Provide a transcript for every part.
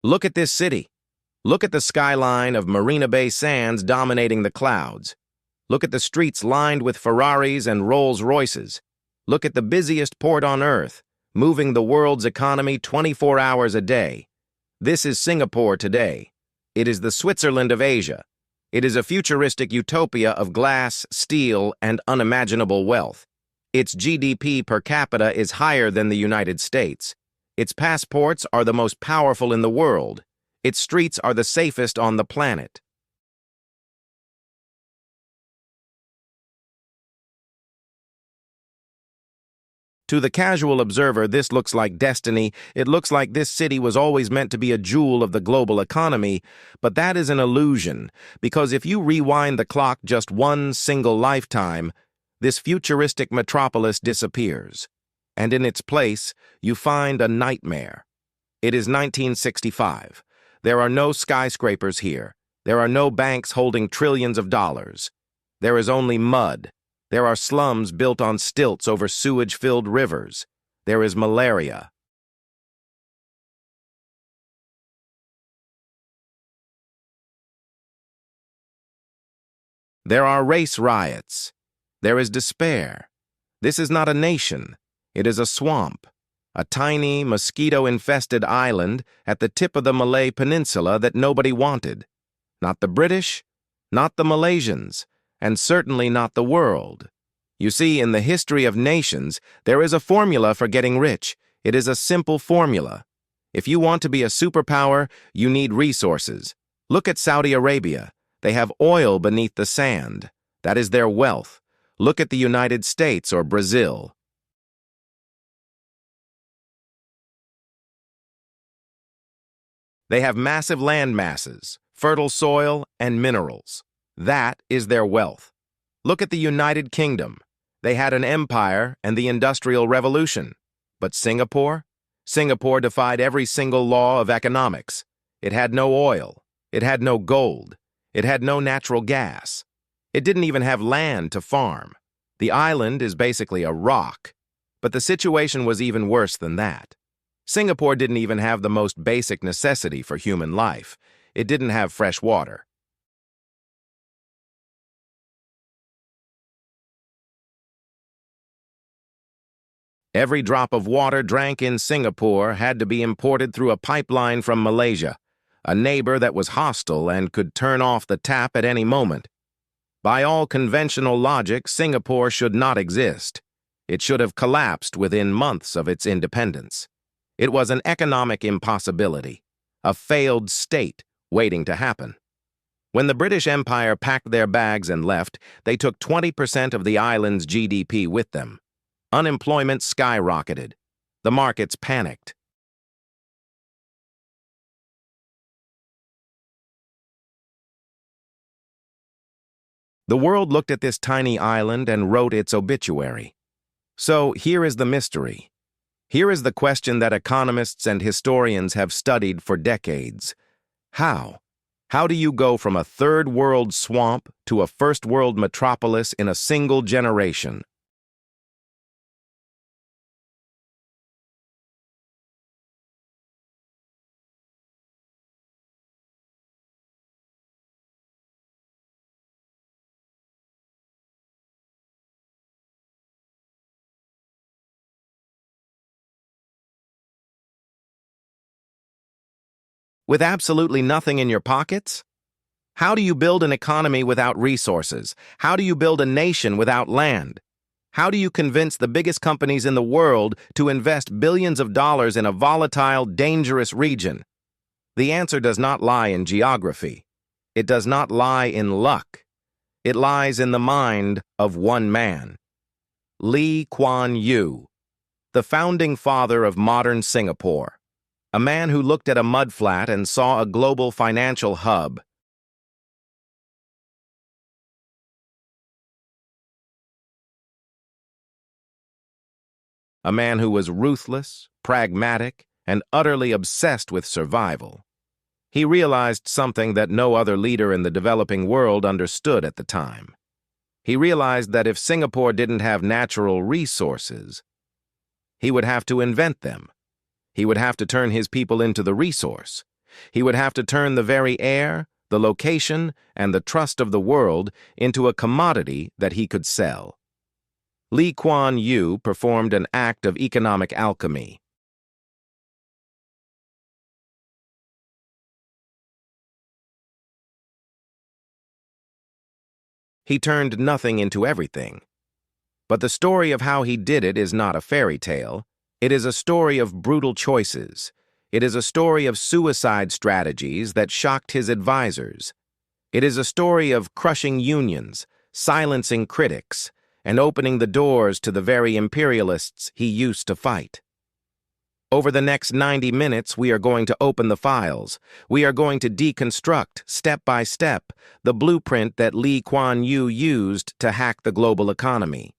Look at this city. Look at the skyline of Marina Bay Sands dominating the clouds. Look at the streets lined with Ferraris and Rolls-Royces. Look at the busiest port on Earth, moving the world's economy 24 hours a day. This is Singapore today. It is the Switzerland of Asia. It is a futuristic utopia of glass, steel, and unimaginable wealth. Its GDP per capita is higher than the United States. Its passports are the most powerful in the world. Its streets are the safest on the planet. To the casual observer, this looks like destiny. It looks like this city was always meant to be a jewel of the global economy, but that is an illusion, because if you rewind the clock just one single lifetime, this futuristic metropolis disappears, and in its place, you find a nightmare. It is 1965. There are no skyscrapers here. There are no banks holding trillions of dollars. There is only mud. There are slums built on stilts over sewage-filled rivers. There is malaria. There are race riots. There is despair. This is not a nation. It is a swamp, a tiny, mosquito-infested island at the tip of the Malay Peninsula that nobody wanted. Not the British, not the Malaysians, and certainly not the world. You see, in the history of nations, there is a formula for getting rich. It is a simple formula. If you want to be a superpower, you need resources. Look at Saudi Arabia. They have oil beneath the sand. That is their wealth. Look at the United States or Brazil. They have massive land masses, fertile soil, and minerals. That is their wealth. Look at the United Kingdom. They had an empire and the Industrial Revolution. But Singapore? Singapore defied every single law of economics. It had no oil. It had no gold. It had no natural gas. It didn't even have land to farm. The island is basically a rock. But the situation was even worse than that. Singapore didn't even have the most basic necessity for human life. It didn't have fresh water. Every drop of water drank in Singapore had to be imported through a pipeline from Malaysia, a neighbor that was hostile and could turn off the tap at any moment. By all conventional logic, Singapore should not exist. It should have collapsed within months of its independence. It was an economic impossibility, a failed state waiting to happen. When the British Empire packed their bags and left, they took 20% of the island's GDP with them. Unemployment skyrocketed. The markets panicked. The world looked at this tiny island and wrote its obituary. So here is the mystery. Here is the question that economists and historians have studied for decades. How? How do you go from a third-world swamp to a first-world metropolis in a single generation? With absolutely nothing in your pockets? How do you build an economy without resources? How do you build a nation without land? How do you convince the biggest companies in the world to invest billions of dollars in a volatile, dangerous region? The answer does not lie in geography. It does not lie in luck. It lies in the mind of one man. Kuan, the founding father of modern Singapore. A man who looked at a mudflat and saw a global financial hub. A man who was ruthless, pragmatic, and utterly obsessed with survival. He realized something that no other leader in the developing world understood at the time. He realized that if Singapore didn't have natural resources, he would have to invent them. He would have to turn his people into the resource. He would have to turn the very air, the location, and the trust of the world into a commodity that he could sell. Lee Kuan Yew performed an act of economic alchemy. He turned nothing into everything. But the story of how he did it is not a fairy tale. It is a story of brutal choices. It is a story of suicide strategies that shocked his advisors. It is a story of crushing unions, silencing critics, and opening the doors to the very imperialists he used to fight. Over the next 90 minutes, we are going to open the files. We are going to deconstruct, step by step, the blueprint that Lee Kuan Yew used to hack the global economy.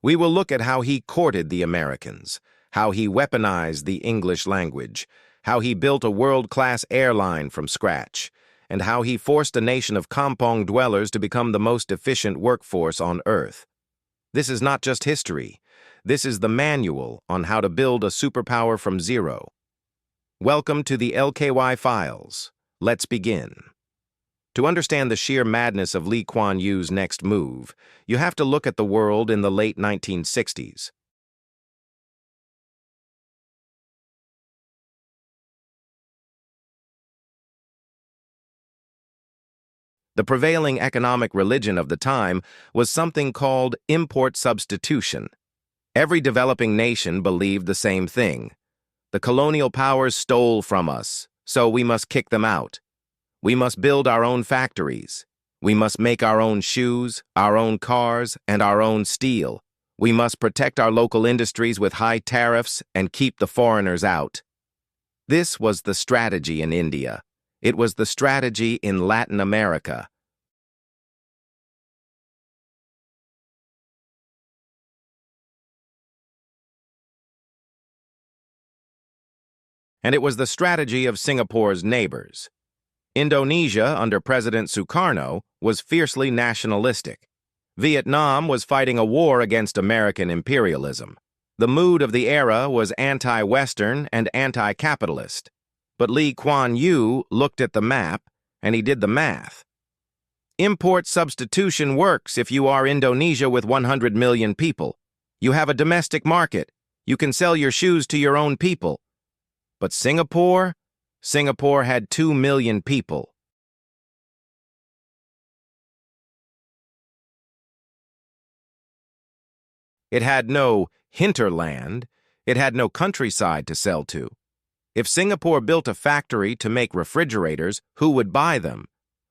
We will look at how he courted the Americans, how he weaponized the English language, how he built a world-class airline from scratch, and how he forced a nation of kampong dwellers to become the most efficient workforce on Earth. This is not just history. This is the manual on how to build a superpower from zero. Welcome to the LKY Files. Let's begin. To understand the sheer madness of Lee Kuan Yew's next move, you have to look at the world in the late 1960s. The prevailing economic religion of the time was something called import substitution. Every developing nation believed the same thing. The colonial powers stole from us, so we must kick them out. We must build our own factories. We must make our own shoes, our own cars, and our own steel. We must protect our local industries with high tariffs and keep the foreigners out. This was the strategy in India. It was the strategy in Latin America. And it was the strategy of Singapore's neighbors. Indonesia, under President Sukarno, was fiercely nationalistic. Vietnam was fighting a war against American imperialism. The mood of the era was anti-Western and anti-capitalist. But Lee Kuan Yew looked at the map, and he did the math. Import substitution works if you are Indonesia with 100 million people. You have a domestic market. You can sell your shoes to your own people. But Singapore had 2 million people. It had no hinterland. It had no countryside to sell to. If Singapore built a factory to make refrigerators, who would buy them?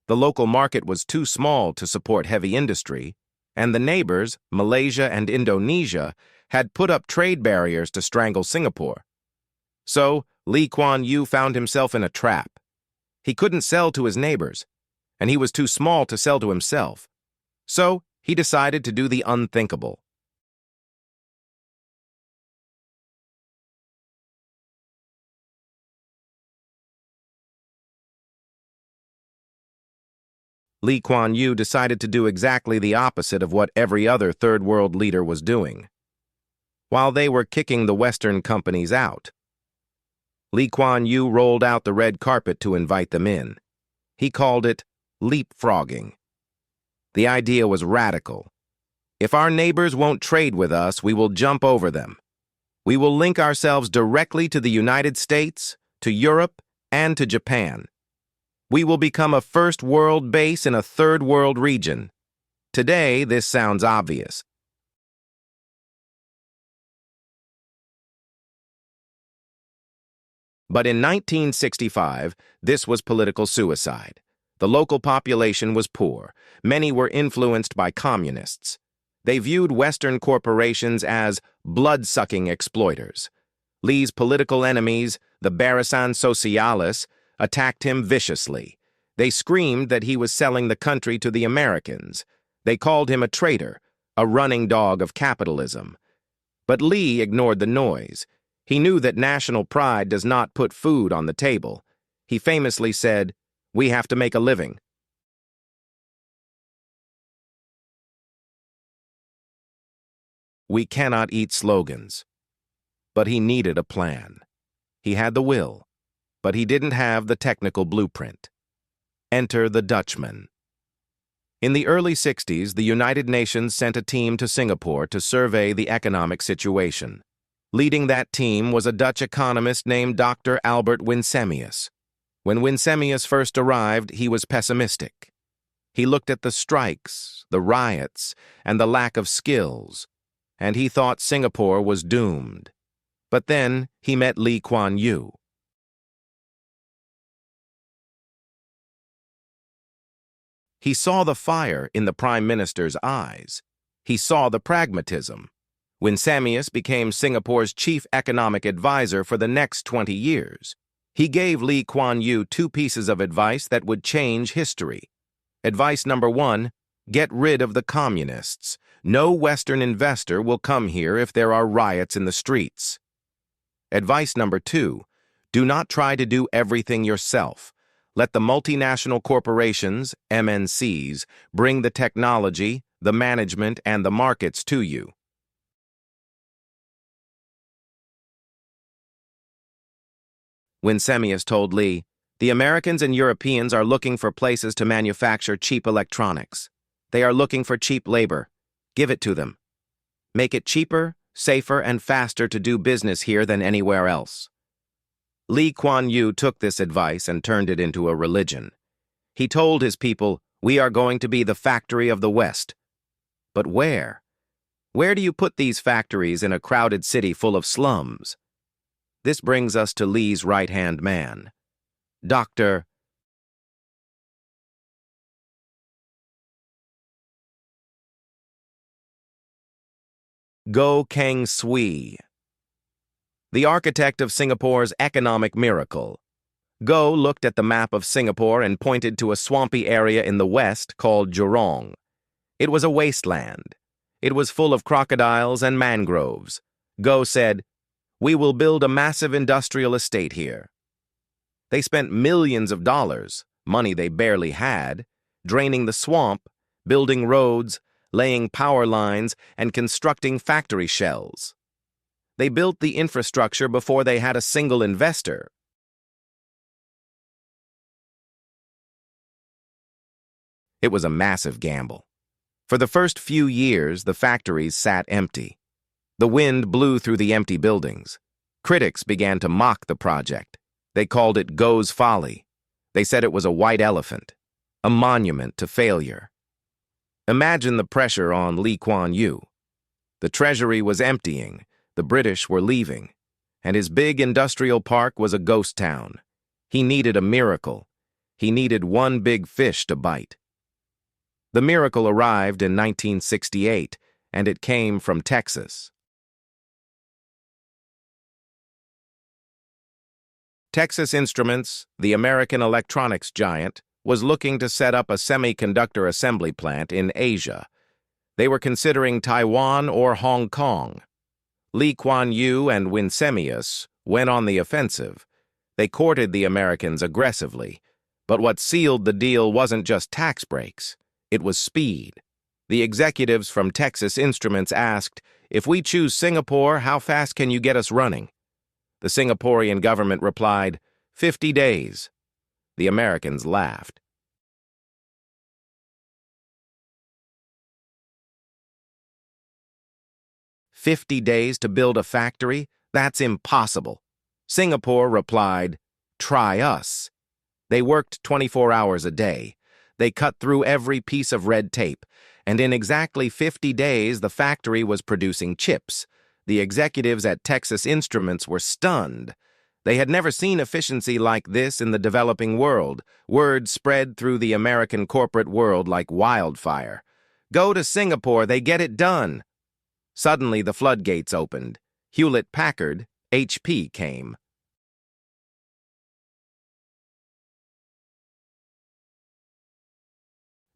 The local market was too small to support heavy industry, and the neighbors, Malaysia and Indonesia, had put up trade barriers to strangle Singapore. So, Lee Kuan Yew found himself in a trap. He couldn't sell to his neighbors, and he was too small to sell to himself. So, he decided to do the unthinkable. Lee Kuan Yew decided to do exactly the opposite of what every other third world leader was doing. While they were kicking the Western companies out, Lee Kuan Yew rolled out the red carpet to invite them in. He called it leapfrogging. The idea was radical. If our neighbors won't trade with us, we will jump over them. We will link ourselves directly to the United States, to Europe, and to Japan. We will become a first world base in a third world region. Today, this sounds obvious. But in 1965, this was political suicide. The local population was poor. Many were influenced by communists. They viewed Western corporations as blood-sucking exploiters. Lee's political enemies, the Barisan Socialis, attacked him viciously. They screamed that he was selling the country to the Americans. They called him a traitor, a running dog of capitalism. But Lee ignored the noise. He knew that national pride does not put food on the table. He famously said, "We have to make a living." we cannot eat slogans. But he needed a plan. He had the will, but he didn't have the technical blueprint. Enter the Dutchman. In the early 60s, the United Nations sent a team to Singapore to survey the economic situation. Leading that team was a Dutch economist named Dr. Albert Winsemius. When Winsemius first arrived, he was pessimistic. He looked at the strikes, the riots, and the lack of skills, and he thought Singapore was doomed. But then he met Lee Kuan Yew. He saw the fire in the Prime Minister's eyes. He saw the pragmatism. Winsemius became Singapore's chief economic advisor for the next 20 years. He gave Lee Kuan Yew 2 pieces of advice that would change history. Advice number 1, get rid of the communists. No Western investor will come here if there are riots in the streets. Advice number 2, do not try to do everything yourself. Let the multinational corporations, MNCs, bring the technology, the management, and the markets to you. Winsemius told Lee, the Americans and Europeans are looking for places to manufacture cheap electronics. They are looking for cheap labor. Give it to them. Make it cheaper, safer, and faster to do business here than anywhere else. Lee Kuan Yew took this advice and turned it into a religion. He told his people, we are going to be the factory of the West. But where? Where do you put these factories in a crowded city full of slums? This brings us to Lee's right-hand man, Dr. Goh Keng Swee, the architect of Singapore's economic miracle. Goh looked at the map of Singapore and pointed to a swampy area in the west called Jurong. It was a wasteland. It was full of crocodiles and mangroves. Goh said, we will build a massive industrial estate here. They spent millions of dollars, money they barely had, draining the swamp, building roads, laying power lines, and constructing factory shells. They built the infrastructure before they had a single investor. It was a massive gamble. For the first few years, the factories sat empty. The wind blew through the empty buildings. Critics began to mock the project. They called it Goh's folly. They said it was a white elephant, a monument to failure. Imagine the pressure on Lee Kuan Yew. The treasury was emptying, the British were leaving, and his big industrial park was a ghost town. He needed a miracle. He needed one big fish to bite. The miracle arrived in 1968, and it came from Texas. Texas Instruments, the American electronics giant, was looking to set up a semiconductor assembly plant in Asia. They were considering Taiwan or Hong Kong. Lee Kuan Yew and Winsemius went on the offensive. They courted the Americans aggressively. But what sealed the deal wasn't just tax breaks. It was speed. The executives from Texas Instruments asked, if we choose Singapore, how fast can you get us running? The Singaporean government replied, 50 days. The Americans laughed. "50 days to build a factory? That's impossible." Singapore replied, "Try us." They worked 24 hours a day. They cut through every piece of red tape, and in exactly 50 days the factory was producing chips. The executives at Texas Instruments were stunned. They had never seen efficiency like this in the developing world. Word spread through the American corporate world like wildfire. Go to Singapore, they get it done. Suddenly the floodgates opened. Hewlett-Packard, HP, came.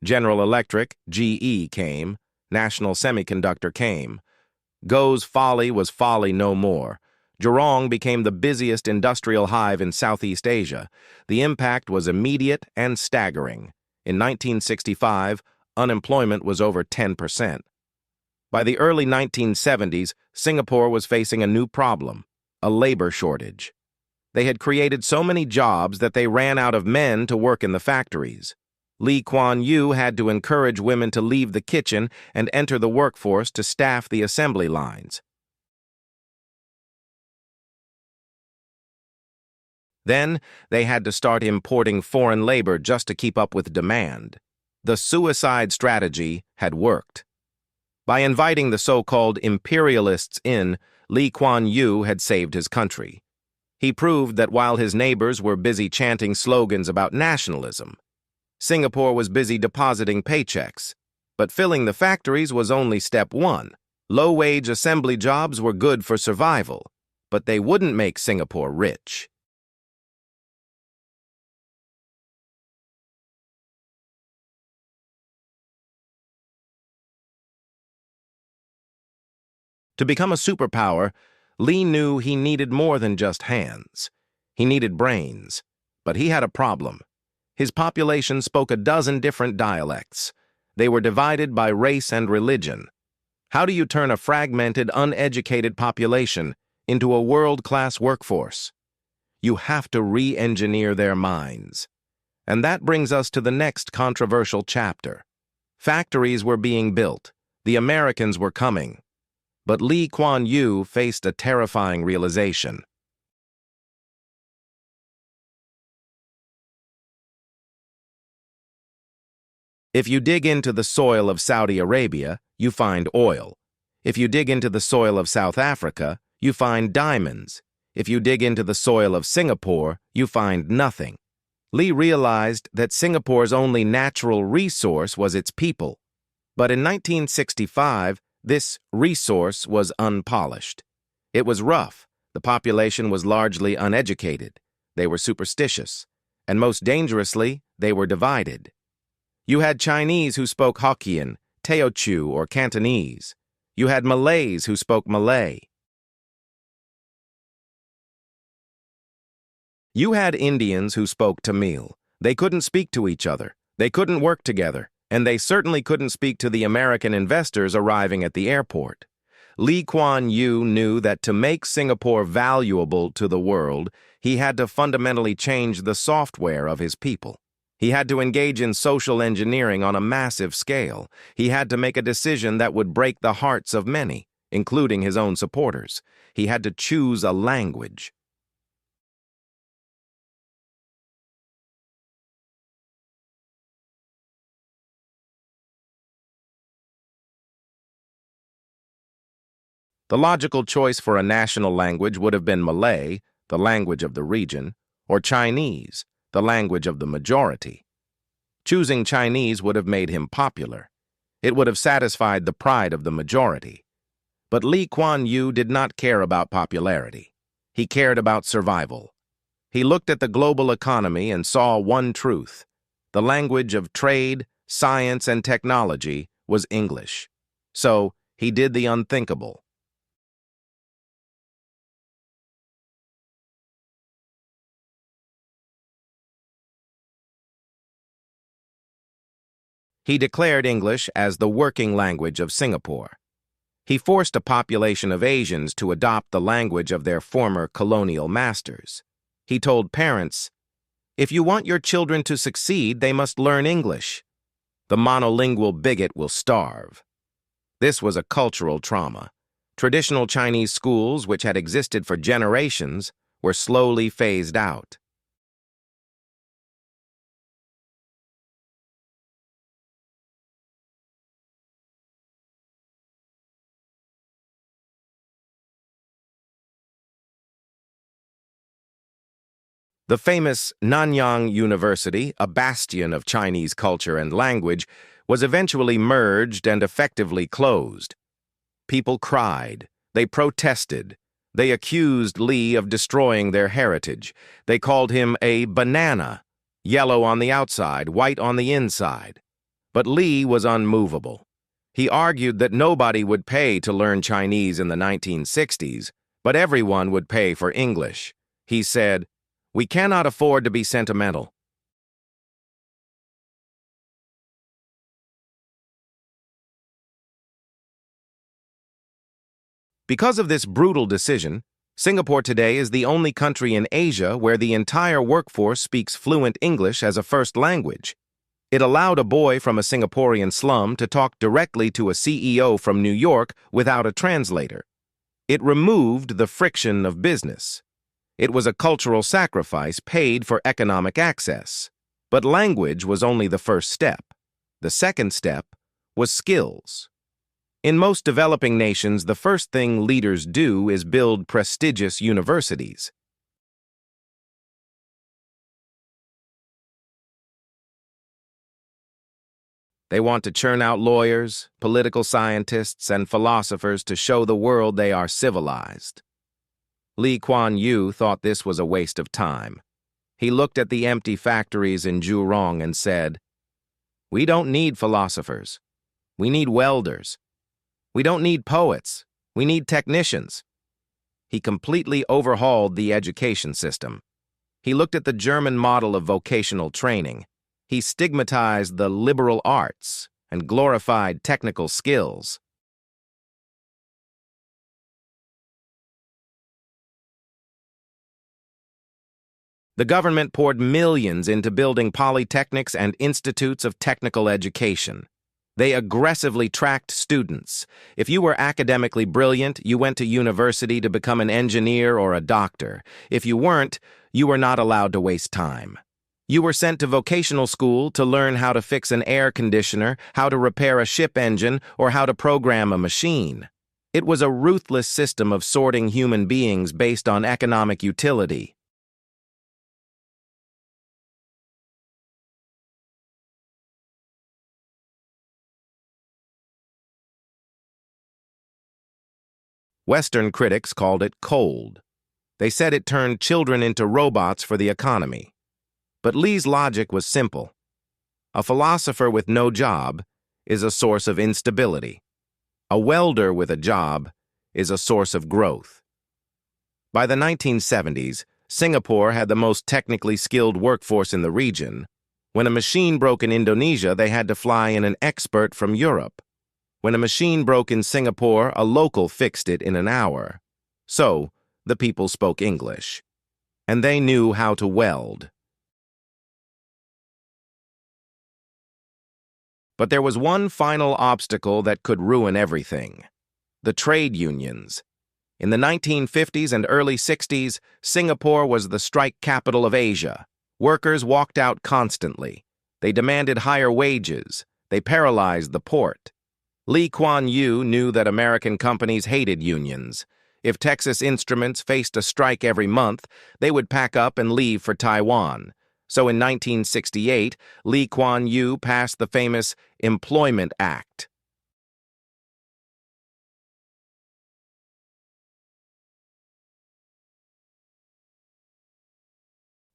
General Electric, GE, came. National Semiconductor came. Goh's folly was folly no more. Jurong became the busiest industrial hive in Southeast Asia. The impact was immediate and staggering. In 1965, unemployment was over 10%. By the early 1970s, Singapore was facing a new problem, a labor shortage. They had created so many jobs that they ran out of men to work in the factories. Kuan had to encourage women to leave the kitchen and enter the workforce to staff the assembly lines. Then, they had to start importing foreign labor just to keep up with demand. The suicide strategy had worked. By inviting the so-called imperialists in, Kuan had saved his country. He proved that while his neighbors were busy chanting slogans about nationalism, Singapore was busy depositing paychecks. But filling the factories was only step one. Low-wage assembly jobs were good for survival, but they wouldn't make Singapore rich. To become a superpower, Lee knew he needed more than just hands. He needed brains. But he had a problem. His population spoke a dozen different dialects. They were divided by race and religion. How do you turn a fragmented, uneducated population into a world-class workforce? You have to re-engineer their minds. And that brings us to the next controversial chapter. Factories were being built. The Americans were coming. But Kuan faced a terrifying realization. If you dig into the soil of Saudi Arabia, you find oil. If you dig into the soil of South Africa, you find diamonds. If you dig into the soil of Singapore, you find nothing. Lee realized that Singapore's only natural resource was its people. But in 1965, this resource was unpolished. It was rough. The population was largely uneducated. They were superstitious. And most dangerously, they were divided. You had Chinese who spoke Hokkien, Teochew, or Cantonese. You had Malays who spoke Malay. You had Indians who spoke Tamil. They couldn't speak to each other. They couldn't work together. And they certainly couldn't speak to the American investors arriving at the airport. Kuan knew that to make Singapore valuable to the world, he had to fundamentally change the software of his people. He had to engage in social engineering on a massive scale. He had to make a decision that would break the hearts of many, including his own supporters. He had to choose a language. The logical choice for a national language would have been Malay, the language of the region, or Chinese, the language of the majority. Choosing Chinese would have made him popular. It would have satisfied the pride of the majority. But Kuan did not care about popularity. He cared about survival. He looked at the global economy and saw one truth. The language of trade, science, and technology was English. So, he did the unthinkable. He declared English as the working language of Singapore. He forced a population of Asians to adopt the language of their former colonial masters. He told parents, "If you want your children to succeed, they must learn English. The monolingual bigot will starve." This was a cultural trauma. Traditional Chinese schools, which had existed for generations, were slowly phased out. The famous Nanyang University, a bastion of Chinese culture and language, was eventually merged and effectively closed. People cried. They protested. They accused Lee of destroying their heritage. They called him a banana, yellow on the outside, white on the inside. But Lee was unmovable. He argued that nobody would pay to learn Chinese in the 1960s, but everyone would pay for English. He said, "We cannot afford to be sentimental. Because of this brutal decision, Singapore today is the only country in Asia where the entire workforce speaks fluent English as a first language. It allowed a boy from a Singaporean slum to talk directly to a CEO from New York without a translator. It removed the friction of business. It was a cultural sacrifice paid for economic access. But language was only the first step. The second step was skills. In most developing nations, the first thing leaders do is build prestigious universities. They want to churn out lawyers, political scientists, and philosophers to show the world they are civilized. Kuan thought this was a waste of time. He looked at the empty factories in Jurong and said, "We don't need philosophers. We need welders. We don't need poets. We need technicians." He completely overhauled the education system. He looked at the German model of vocational training. He stigmatized the liberal arts and glorified technical skills. The government poured millions into building polytechnics and institutes of technical education. They aggressively tracked students. If you were academically brilliant, you went to university to become an engineer or a doctor. If you weren't, you were not allowed to waste time. You were sent to vocational school to learn how to fix an air conditioner, how to repair a ship engine, or how to program a machine. It was a ruthless system of sorting human beings based on economic utility. Western critics called it cold. They said it turned children into robots for the economy. But Lee's logic was simple. A philosopher with no job is a source of instability. A welder with a job is a source of growth. By the 1970s, Singapore had the most technically skilled workforce in the region. When a machine broke in Indonesia, they had to fly in an expert from Europe. When a machine broke in Singapore, a local fixed it in an hour. So, the people spoke English. And they knew how to weld. But there was one final obstacle that could ruin everything: the trade unions. In the 1950s and early 60s, Singapore was the strike capital of Asia. Workers walked out constantly. They demanded higher wages. They paralyzed the port. Kuan knew that American companies hated unions. If Texas Instruments faced a strike every month, they would pack up and leave for Taiwan. So in 1968, Kuan passed the famous Employment Act.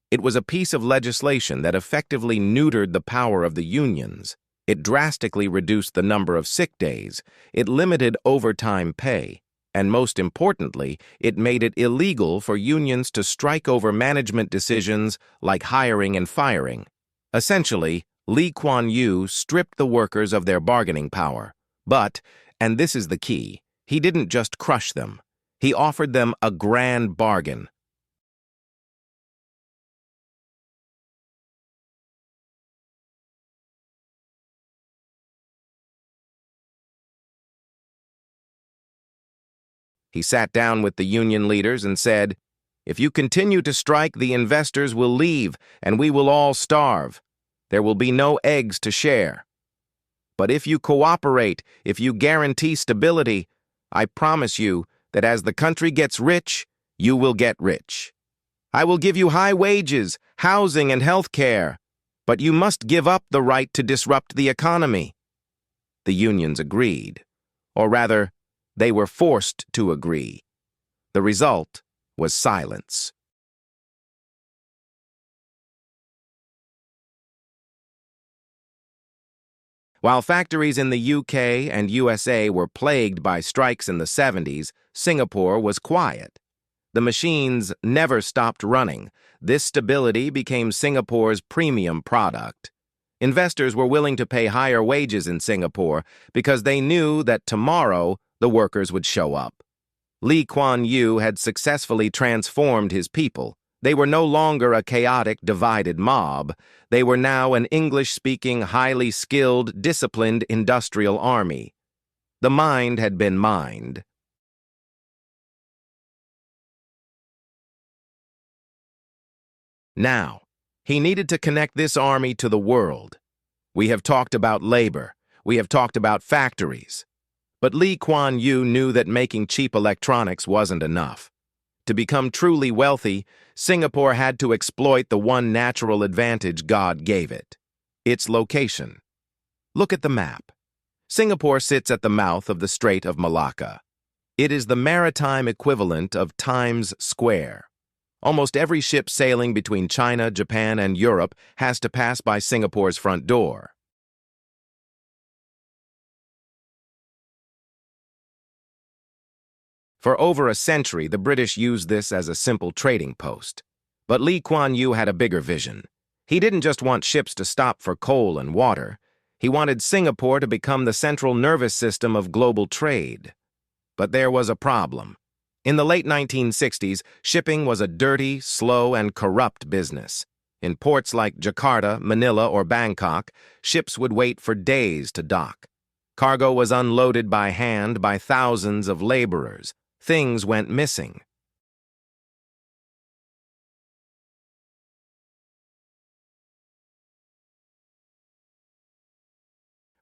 It was a piece of legislation that effectively neutered the power of the unions. It drastically reduced the number of sick days, it limited overtime pay, and most importantly, it made it illegal for unions to strike over management decisions like hiring and firing. Essentially, Kuan stripped the workers of their bargaining power. But, and this is the key, he didn't just crush them. He offered them a grand bargain. He sat down with the union leaders and said, "If you continue to strike, the investors will leave, and we will all starve. There will be no eggs to share. But if you cooperate, if you guarantee stability, I promise you that as the country gets rich, you will get rich. I will give you high wages, housing, and health care, but you must give up the right to disrupt the economy." The unions agreed, or rather, they were forced to agree. The result was silence. While factories in the UK and USA were plagued by strikes in the 70s, Singapore was quiet. The machines never stopped running. This stability became Singapore's premium product. Investors were willing to pay higher wages in Singapore because they knew that tomorrow the workers would show up. Lee Kuan Yew had successfully transformed his people. They were no longer a chaotic, divided mob. They were now an English-speaking, highly skilled, disciplined industrial army. The mind had been mined. Now, he needed to connect this army to the world. We have talked about labor. We have talked about factories. But Lee Kuan Yew knew that making cheap electronics wasn't enough. To become truly wealthy, Singapore had to exploit the one natural advantage God gave it: its location. Look at the map. Singapore sits at the mouth of the Strait of Malacca. It is the maritime equivalent of Times Square. Almost every ship sailing between China, Japan, and Europe has to pass by Singapore's front door. For over a century, the British used this as a simple trading post. But Lee Kuan Yew had a bigger vision. He didn't just want ships to stop for coal and water. He wanted Singapore to become the central nervous system of global trade. But there was a problem. In the late 1960s, shipping was a dirty, slow, and corrupt business. In ports like Jakarta, Manila, or Bangkok, ships would wait for days to dock. Cargo was unloaded by hand by thousands of laborers. Things went missing.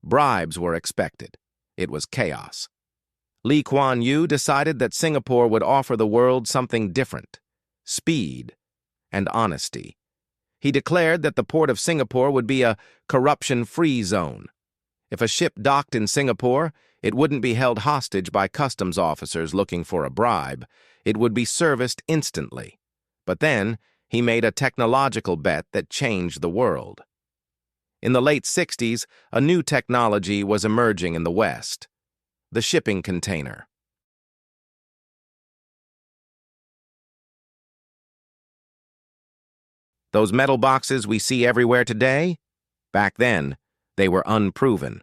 Bribes were expected. It was chaos. Lee Kuan Yew decided that Singapore would offer the world something different: speed and honesty. He declared that the port of Singapore would be a corruption-free zone. If a ship docked in Singapore, it wouldn't be held hostage by customs officers looking for a bribe. It would be serviced instantly. But then, he made a technological bet that changed the world. In the late 60s, a new technology was emerging in the West: the shipping container. Those metal boxes we see everywhere today? Back then, they were unproven.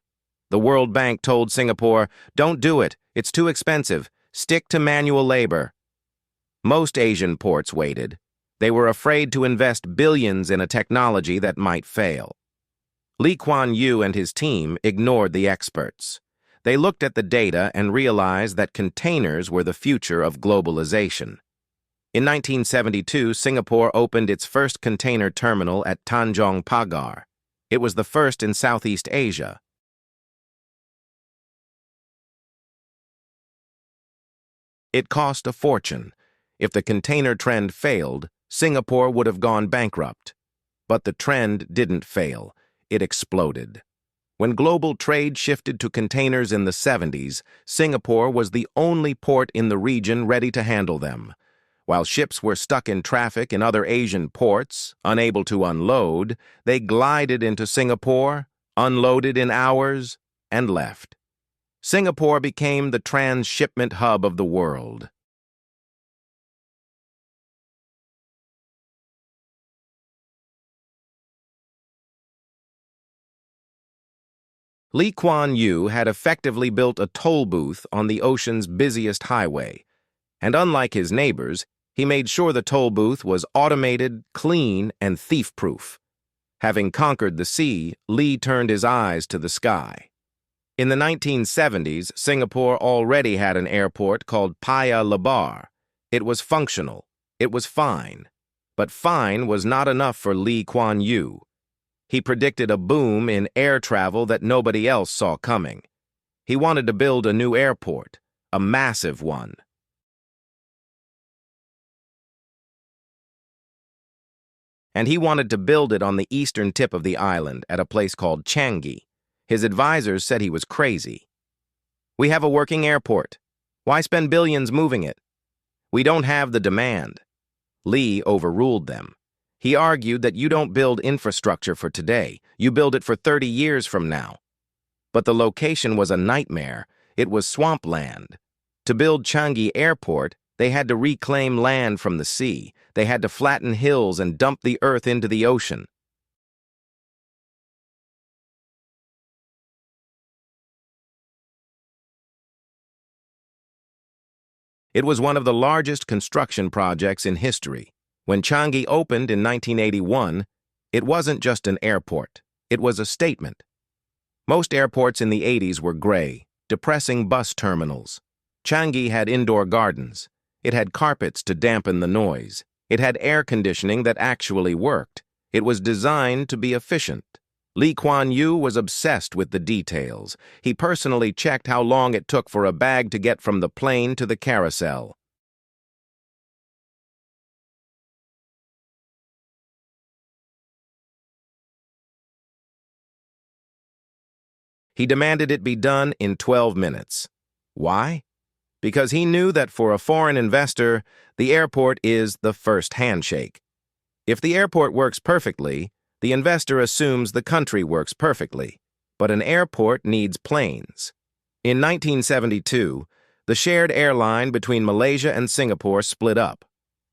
The World Bank told Singapore, "Don't do it. It's too expensive. Stick to manual labor." Most Asian ports waited. They were afraid to invest billions in a technology that might fail. Lee Kuan Yew and his team ignored the experts. They looked at the data and realized that containers were the future of globalization. In 1972, Singapore opened its first container terminal at Tanjong Pagar. It was the first in Southeast Asia. It cost a fortune. If the container trend failed, Singapore would have gone bankrupt. But the trend didn't fail. It exploded. When global trade shifted to containers in the 70s, Singapore was the only port in the region ready to handle them. While ships were stuck in traffic in other Asian ports, unable to unload, they glided into Singapore, unloaded in hours, and left. Singapore became the transshipment hub of the world. Lee Kuan Yew had effectively built a toll booth on the ocean's busiest highway. And unlike his neighbors, he made sure the toll booth was automated, clean, and thief-proof. Having conquered the sea, Lee turned his eyes to the sky. In the 1970s, Singapore already had an airport called Paya Lebar. It was functional. It was fine. But fine was not enough for Lee Kuan Yew. He predicted a boom in air travel that nobody else saw coming. He wanted to build a new airport, a massive one. And he wanted to build it on the eastern tip of the island at a place called Changi. His advisors said he was crazy. "We have a working airport. Why spend billions moving it? We don't have the demand." Lee overruled them. He argued that you don't build infrastructure for today, you build it for 30 years from now. But the location was a nightmare. It was swampland. To build Changi Airport, they had to reclaim land from the sea. They had to flatten hills and dump the earth into the ocean. It was one of the largest construction projects in history. When Changi opened in 1981, it wasn't just an airport. It was a statement. Most airports in the 80s were gray, depressing bus terminals. Changi had indoor gardens. It had carpets to dampen the noise. It had air conditioning that actually worked. It was designed to be efficient. Kuan was obsessed with the details. He personally checked how long it took for a bag to get from the plane to the carousel. He demanded it be done in 12 minutes. Why? Because he knew that for a foreign investor, the airport is the first handshake. If the airport works perfectly, the investor assumes the country works perfectly. But an airport needs planes. In 1972, the shared airline between Malaysia and Singapore split up.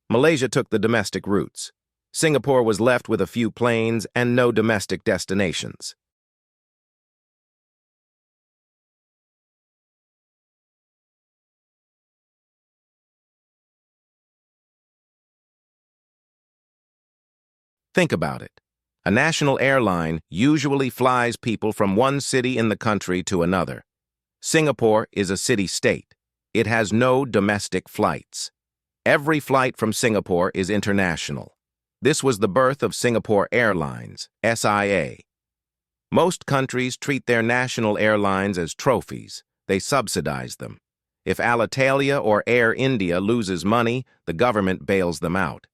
Malaysia took the domestic routes. Singapore was left with a few planes and no domestic destinations. Think about it. A national airline usually flies people from one city in the country to another. Singapore is a city-state. It has no domestic flights. Every flight from Singapore is international. This was the birth of Singapore Airlines, SIA. Most countries treat their national airlines as trophies. They subsidize them. If Alitalia or Air India loses money, the government bails them out.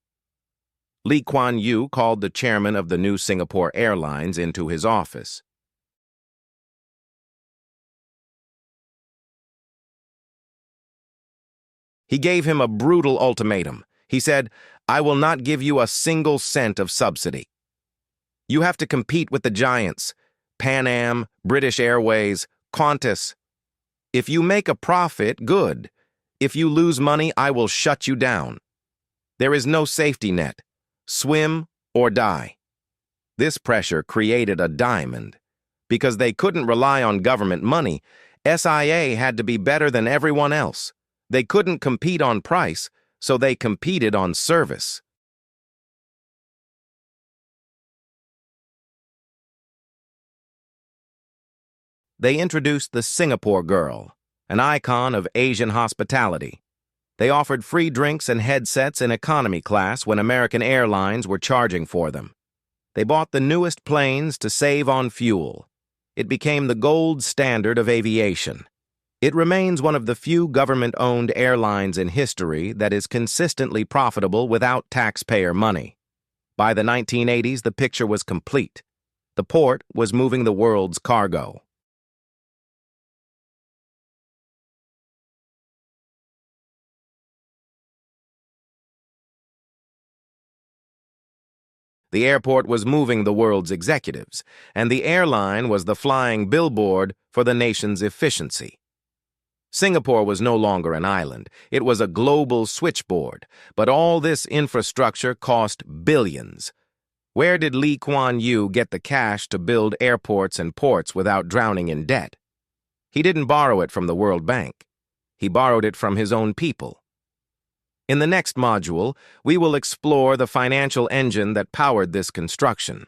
Kuan called the chairman of the new Singapore Airlines into his office. He gave him a brutal ultimatum. He said, "I will not give you a single cent of subsidy. You have to compete with the giants, Pan Am, British Airways, Qantas. If you make a profit, good. If you lose money, I will shut you down. There is no safety net. Swim or die." This pressure created a diamond. Because they couldn't rely on government money, SIA had to be better than everyone else. They couldn't compete on price, so they competed on service. They introduced the Singapore Girl, an icon of Asian hospitality. They offered free drinks and headsets in economy class when American Airlines were charging for them. They bought the newest planes to save on fuel. It became the gold standard of aviation. It remains one of the few government-owned airlines in history that is consistently profitable without taxpayer money. By the 1980s, the picture was complete. The port was moving the world's cargo. The airport was moving the world's executives, and the airline was the flying billboard for the nation's efficiency. Singapore was no longer an island. It was a global switchboard, but all this infrastructure cost billions. Where did Kuan get the cash to build airports and ports without drowning in debt? He didn't borrow it from the World Bank. He borrowed it from his own people. In the next module, we will explore the financial engine that powered this construction.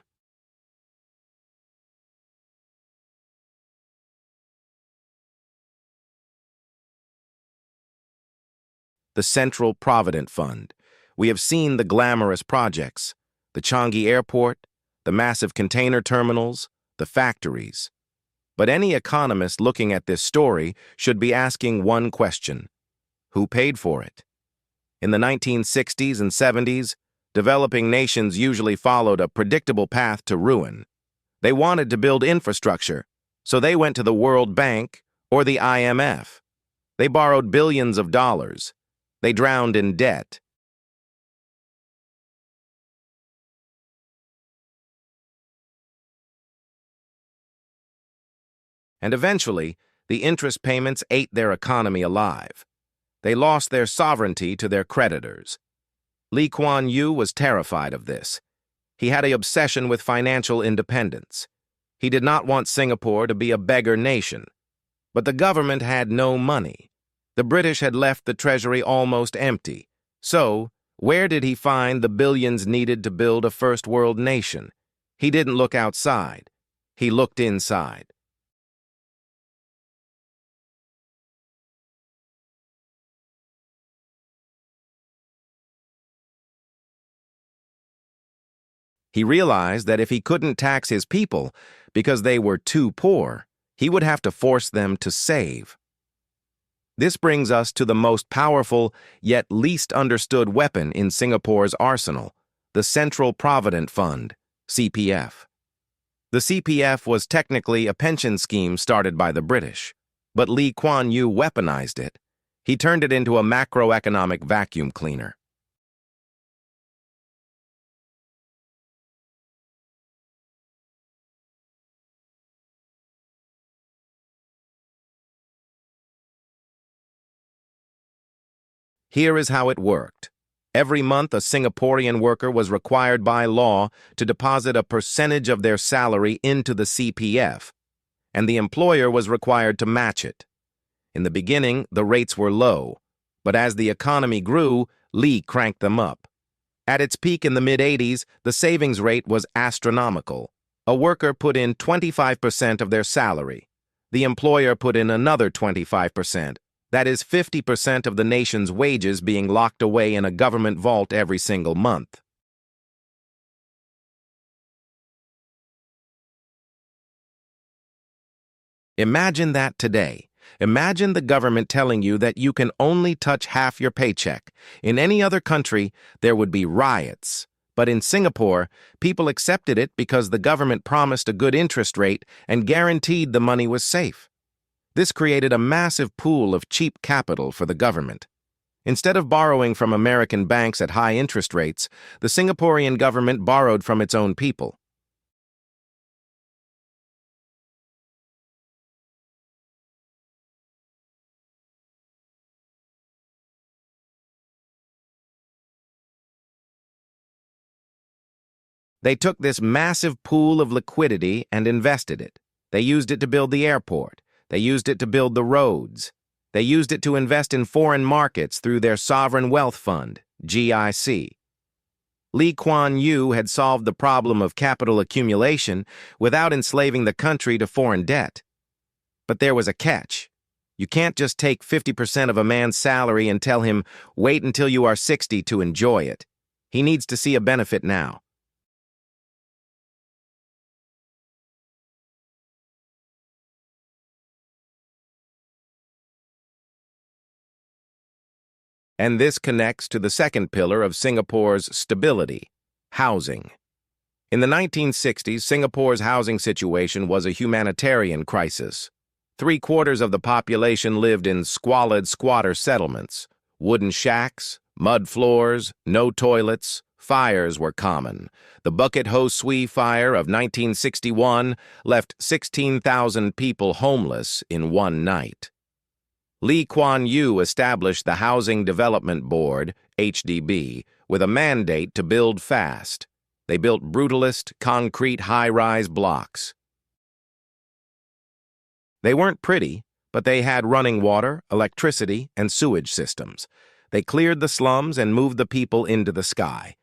The Central Provident Fund. We have seen the glamorous projects, the Changi Airport, the massive container terminals, the factories. But any economist looking at this story should be asking one question: who paid for it? In the 1960s and 70s, developing nations usually followed a predictable path to ruin. They wanted to build infrastructure, so they went to the World Bank or the IMF. They borrowed billions of dollars. They drowned in debt. And eventually, the interest payments ate their economy alive. They lost their sovereignty to their creditors. Kuan was terrified of this. He had an obsession with financial independence. He did not want Singapore to be a beggar nation. But the government had no money. The British had left the treasury almost empty. So, where did he find the billions needed to build a first world nation? He didn't look outside. He looked inside. He realized that if he couldn't tax his people because they were too poor, he would have to force them to save. This brings us to the most powerful yet least understood weapon in Singapore's arsenal, the Central Provident Fund, CPF. The CPF was technically a pension scheme started by the British, but Kuan weaponized it. He turned it into a macroeconomic vacuum cleaner. Here is how it worked. Every month, a Singaporean worker was required by law to deposit a percentage of their salary into the CPF, and the employer was required to match it. In the beginning, the rates were low, but as the economy grew, Lee cranked them up. At its peak in the mid-80s, the savings rate was astronomical. A worker put in 25% of their salary. The employer put in another 25%. That is 50% of the nation's wages being locked away in a government vault every single month. Imagine that today. Imagine the government telling you that you can only touch half your paycheck. In any other country, there would be riots. But in Singapore, people accepted it because the government promised a good interest rate and guaranteed the money was safe. This created a massive pool of cheap capital for the government. Instead of borrowing from American banks at high interest rates, the Singaporean government borrowed from its own people. They took this massive pool of liquidity and invested it. They used it to build the airport. They used it to build the roads. They used it to invest in foreign markets through their Sovereign Wealth Fund, GIC. Kuan had solved the problem of capital accumulation without enslaving the country to foreign debt. But there was a catch. You can't just take 50% of a man's salary and tell him, wait until you are 60 to enjoy it. He needs to see a benefit now. And this connects to the second pillar of Singapore's stability, housing. In the 1960s, Singapore's housing situation was a humanitarian crisis. 3/4 of the population lived in squalid squatter settlements. Wooden shacks, mud floors, no toilets, fires were common. The Bucket Ho Swee fire of 1961 left 16,000 people homeless in one night. Kuan established the Housing Development Board, HDB, with a mandate to build fast. They built brutalist, concrete high-rise blocks. They weren't pretty, but they had running water, electricity, and sewage systems. They cleared the slums and moved the people into the sky.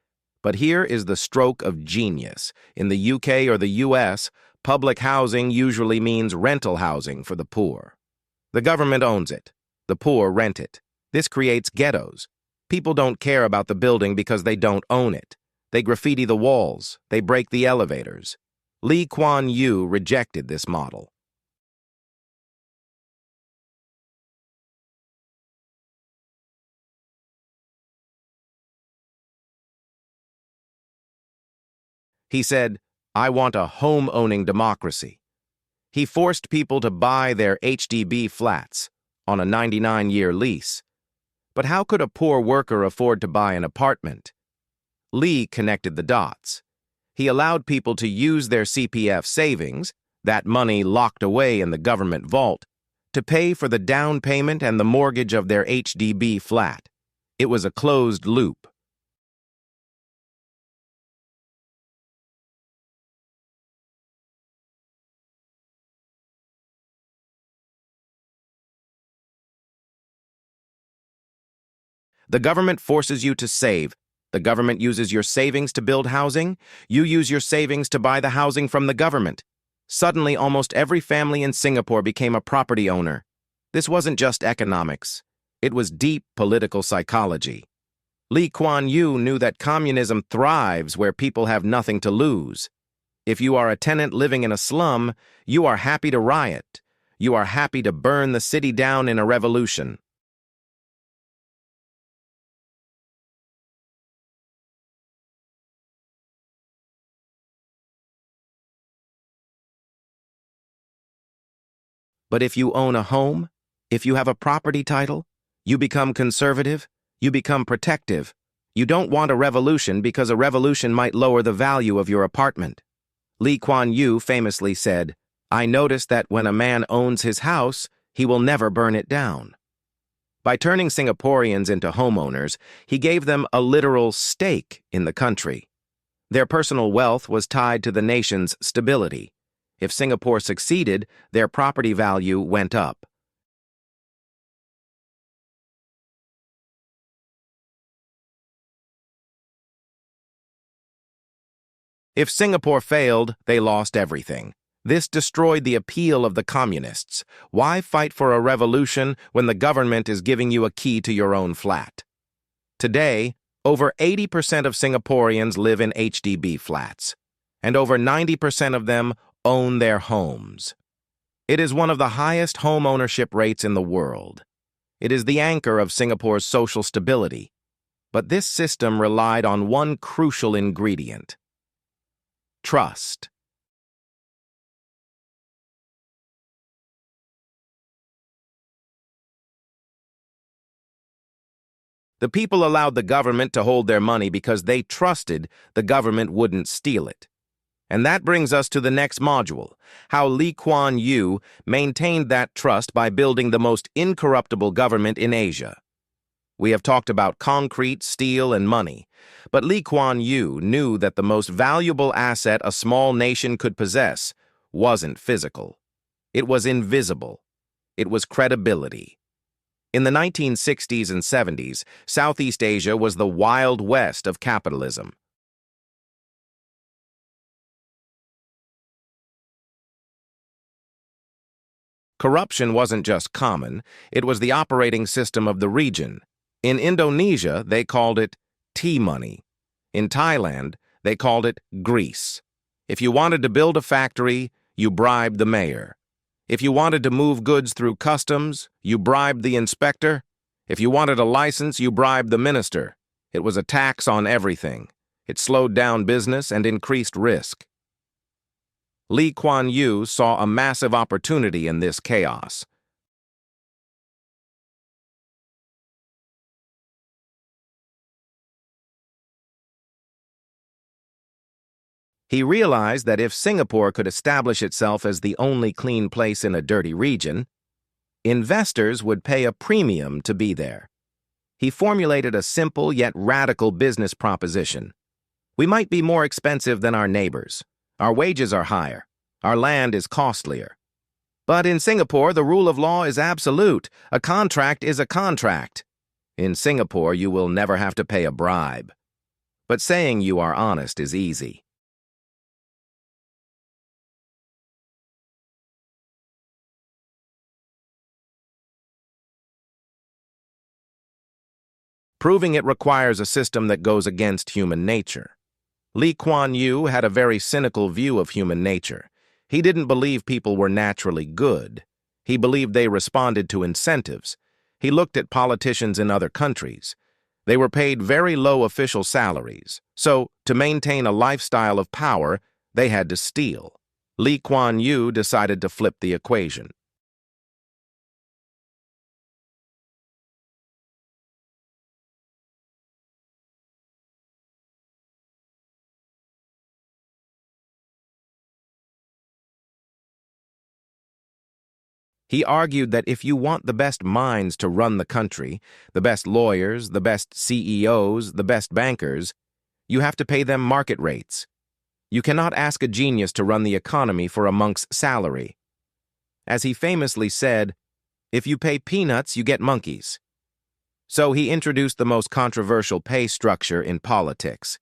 But here is the stroke of genius. In the UK or the US, public housing usually means rental housing for the poor. The government owns it. The poor rent it. This creates ghettos. People don't care about the building because they don't own it. They graffiti the walls. They break the elevators. Kuan rejected this model. He said, I want a home-owning democracy. He forced people to buy their HDB flats on a 99-year lease. But how could a poor worker afford to buy an apartment? Lee connected the dots. He allowed people to use their CPF savings, that money locked away in the government vault, to pay for the down payment and the mortgage of their HDB flat. It was a closed loop. The government forces you to save. The government uses your savings to build housing. You use your savings to buy the housing from the government. Suddenly, almost every family in Singapore became a property owner. This wasn't just economics. It was deep political psychology. Kuan knew that communism thrives where people have nothing to lose. If you are a tenant living in a slum, you are happy to riot. You are happy to burn the city down in a revolution. But if you own a home, if you have a property title, you become conservative, you become protective. You don't want a revolution because a revolution might lower the value of your apartment. Kuan Yew famously said, "I noticed that when a man owns his house, he will never burn it down." By turning Singaporeans into homeowners, he gave them a literal stake in the country. Their personal wealth was tied to the nation's stability. If Singapore succeeded, their property value went up. If Singapore failed, they lost everything. This destroyed the appeal of the communists. Why fight for a revolution when the government is giving you a key to your own flat? Today, over 80% of Singaporeans live in HDB flats, and over 90% of them own their homes. It is one of the highest home ownership rates in the world. It is the anchor of Singapore's social stability. But this system relied on one crucial ingredient: trust. The people allowed the government to hold their money because they trusted the government wouldn't steal it. And that brings us to the next module, how Kuan Yew maintained that trust by building the most incorruptible government in Asia. We have talked about concrete, steel, and money, but Kuan Yew knew that the most valuable asset a small nation could possess wasn't physical. It was invisible. It was credibility. In the 1960s and 70s, Southeast Asia was the Wild West of capitalism. Corruption wasn't just common, it was the operating system of the region. In Indonesia, they called it tea money. In Thailand, they called it grease. If you wanted to build a factory, you bribed the mayor. If you wanted to move goods through customs, you bribed the inspector. If you wanted a license, you bribed the minister. It was a tax on everything. It slowed down business and increased risk. Kuan Yew saw a massive opportunity in this chaos. He realized that if Singapore could establish itself as the only clean place in a dirty region, investors would pay a premium to be there. He formulated a simple yet radical business proposition. We might be more expensive than our neighbors. Our wages are higher. Our land is costlier. But in Singapore, the rule of law is absolute. A contract is a contract. In Singapore, you will never have to pay a bribe. But saying you are honest is easy. Proving it requires a system that goes against human nature. Kuan Yew had a very cynical view of human nature. He didn't believe people were naturally good. He believed they responded to incentives. He looked at politicians in other countries. They were paid very low official salaries. So, to maintain a lifestyle of power, they had to steal. Kuan Yew decided to flip the equation. He argued that if you want the best minds to run the country, the best lawyers, the best CEOs, the best bankers, you have to pay them market rates. You cannot ask a genius to run the economy for a monk's salary. As he famously said, if you pay peanuts, you get monkeys. So he introduced the most controversial pay structure in politics.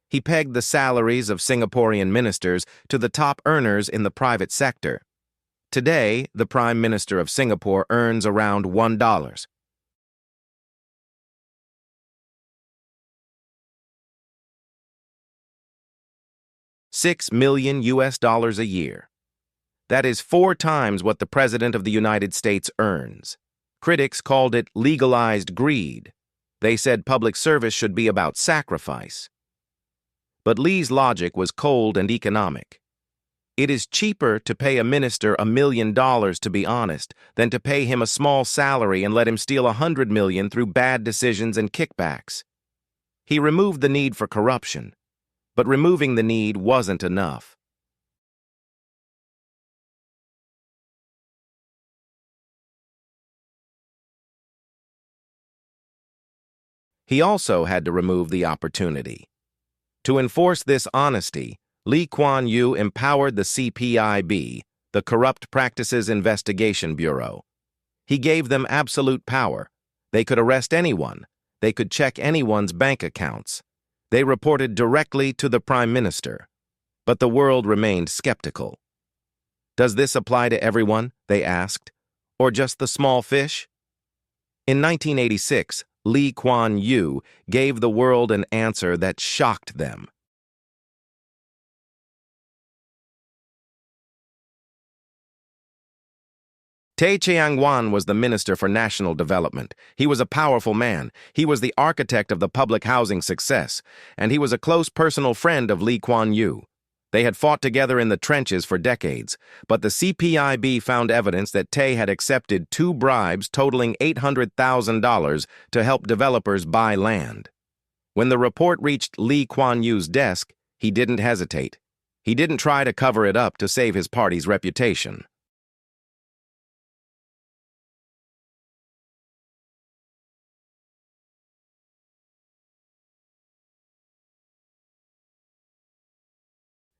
He pegged the salaries of Singaporean ministers to the top earners in the private sector. Today, the Prime Minister of Singapore earns around $1. $6 million a year. That is 4 times what the President of the United States earns. Critics called it legalized greed. They said public service should be about sacrifice. But Lee's logic was cold and economic. It is cheaper to pay a minister $1 million, to be honest, than to pay him a small salary and let him steal $100 million through bad decisions and kickbacks. He removed the need for corruption, but removing the need wasn't enough. He also had to remove the opportunity. To enforce this honesty, Kuan empowered the CPIB, the Corrupt Practices Investigation Bureau. He gave them absolute power. They could arrest anyone. They could check anyone's bank accounts. They reported directly to the Prime Minister. But the world remained skeptical. Does this apply to everyone, they asked, or just the small fish? In 1986, Kuan gave the world an answer that shocked them. Tay Chiang Wan was the Minister for National Development. He was a powerful man. He was the architect of the public housing success, and he was a close personal friend of Kuan Yew. They had fought together in the trenches for decades, but the CPIB found evidence that Tay had accepted 2 bribes totaling $800,000 to help developers buy land. When the report reached Kuan Yew's desk, he didn't hesitate. He didn't try to cover it up to save his party's reputation.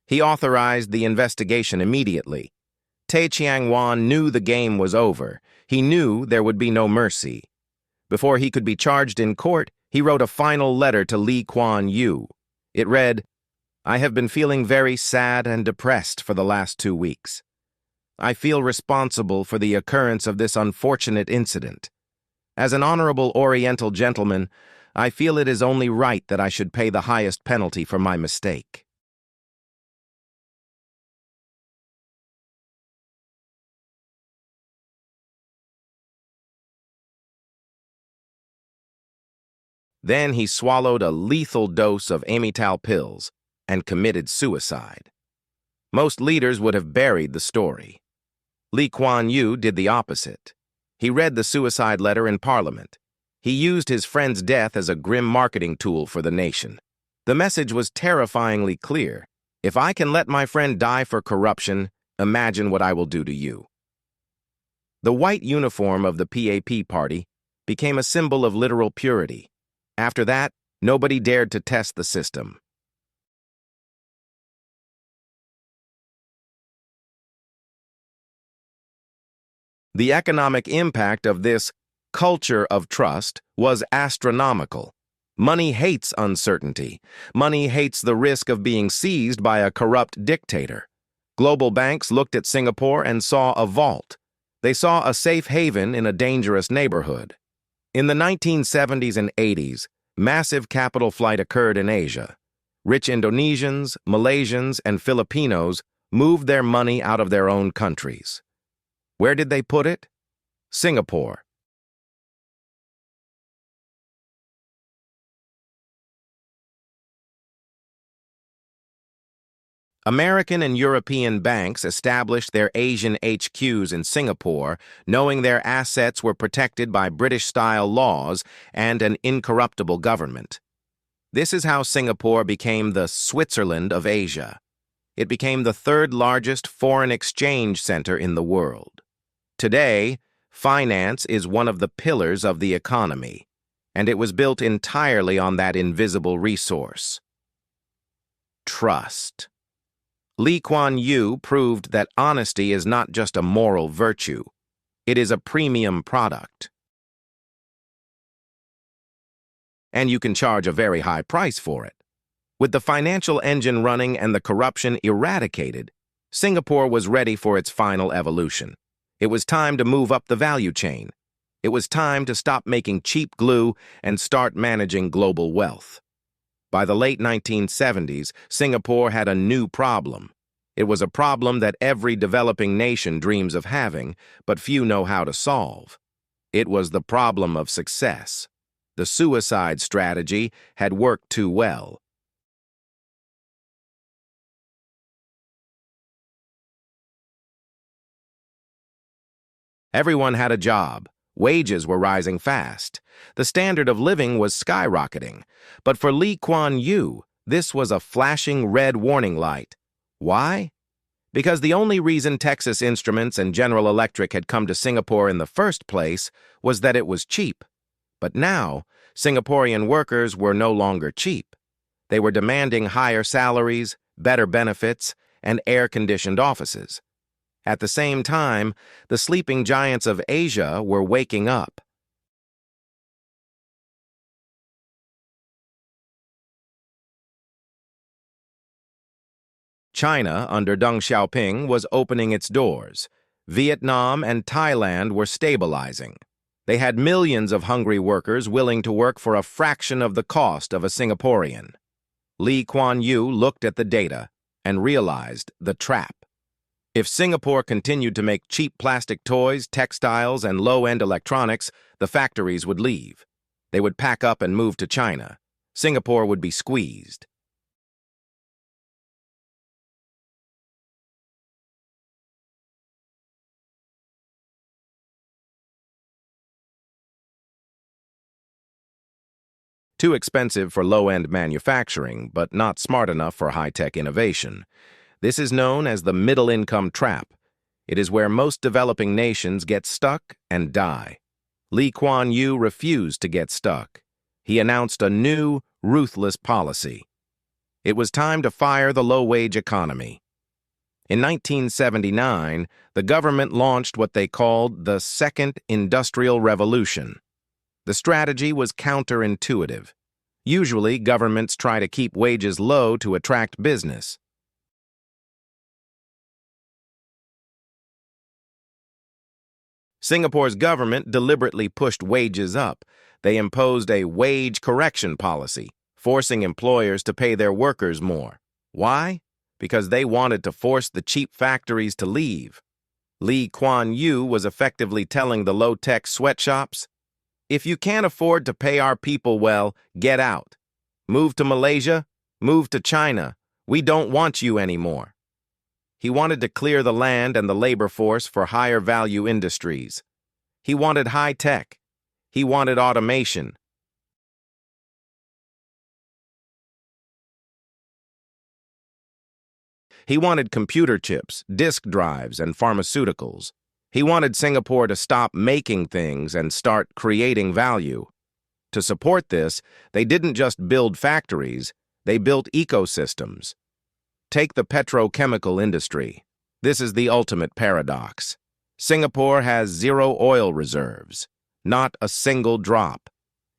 He authorized the investigation immediately. Tay Chiang Wan knew the game was over. He knew there would be no mercy. Before he could be charged in court, he wrote a final letter to Kuan Yew. It read, "I have been feeling very sad and depressed for the last 2 weeks. I feel responsible for the occurrence of this unfortunate incident. As an honorable Oriental gentleman, I feel it is only right that I should pay the highest penalty for my mistake." Then he swallowed a lethal dose of Amital pills and committed suicide. Most leaders would have buried the story. Kuan Yew did the opposite. He read the suicide letter in Parliament. He used his friend's death as a grim marketing tool for the nation. The message was terrifyingly clear. If I can let my friend die for corruption, imagine what I will do to you. The white uniform of the PAP party became a symbol of literal purity. After that, nobody dared to test the system. The economic impact of this culture of trust was astronomical. Money hates uncertainty. Money hates the risk of being seized by a corrupt dictator. Global banks looked at Singapore and saw a vault. They saw a safe haven in a dangerous neighborhood. In the 1970s and 80s, massive capital flight occurred in Asia. Rich Indonesians, Malaysians, and Filipinos moved their money out of their own countries. Where did they put it? Singapore. American and European banks established their Asian HQs in Singapore, knowing their assets were protected by British-style laws and an incorruptible government. This is how Singapore became the Switzerland of Asia. It became the 3rd largest foreign exchange center in the world. Today, finance is one of the pillars of the economy, and it was built entirely on that invisible resource: trust. Kuan Yew proved that honesty is not just a moral virtue, it is a premium product. and you can charge a very high price for it. With the financial engine running and the corruption eradicated, Singapore was ready for its final evolution. It was time to move up the value chain. It was time to stop making cheap glue and start managing global wealth. By the late 1970s, Singapore had a new problem. It was a problem that every developing nation dreams of having, but few know how to solve. It was the problem of success. The suicide strategy had worked too well. Everyone had a job. Wages were rising fast. The standard of living was skyrocketing. But for Kuan, this was a flashing red warning light. Why? Because the only reason Texas Instruments and General Electric had come to Singapore in the first place was that it was cheap. But now, Singaporean workers were no longer cheap. They were demanding higher salaries, better benefits, and air-conditioned offices. At the same time, the sleeping giants of Asia were waking up. China, under Deng Xiaoping, was opening its doors. Vietnam and Thailand were stabilizing. They had millions of hungry workers willing to work for a fraction of the cost of a Singaporean. Kuan looked at the data and realized the trap. If Singapore continued to make cheap plastic toys, textiles, and low-end electronics, the factories would leave. They would pack up and move to China. Singapore would be squeezed. Too expensive for low-end manufacturing, but not smart enough for high-tech innovation. This is known as the middle-income trap. It is where most developing nations get stuck and die. Kuan refused to get stuck. He announced a new, ruthless policy. It was time to fire the low-wage economy. In 1979, the government launched what they called the Second Industrial Revolution. The strategy was counterintuitive. Usually, governments try to keep wages low to attract business. Singapore's government deliberately pushed wages up. They imposed a wage correction policy, forcing employers to pay their workers more. Why? Because they wanted to force the cheap factories to leave. Kuan was effectively telling the low-tech sweatshops, if you can't afford to pay our people well, get out. Move to Malaysia, move to China. We don't want you anymore. He wanted to clear the land and the labor force for higher value industries. He wanted high tech. He wanted automation. He wanted computer chips, disk drives, and pharmaceuticals. He wanted Singapore to stop making things and start creating value. To support this, they didn't just build factories, they built ecosystems. Take the petrochemical industry. This is the ultimate paradox. Singapore has zero oil reserves, not a single drop.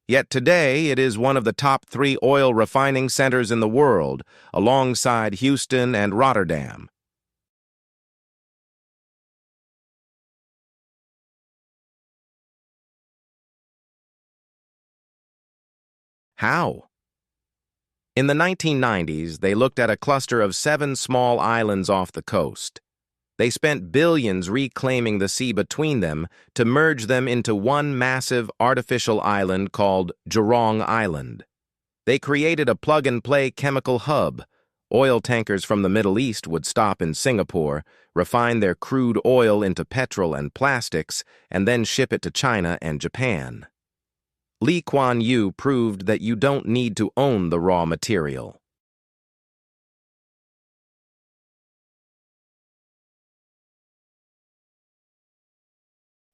Yet today it is one of the top 3 oil refining centers in the world, alongside Houston and Rotterdam. How? In the 1990s, they looked at a cluster of 7 small islands off the coast. They spent billions reclaiming the sea between them to merge them into one massive artificial island called Jurong Island. They created a plug-and-play chemical hub. Oil tankers from the Middle East would stop in Singapore, refine their crude oil into petrol and plastics, and then ship it to China and Japan. Kuan proved that you don't need to own the raw material.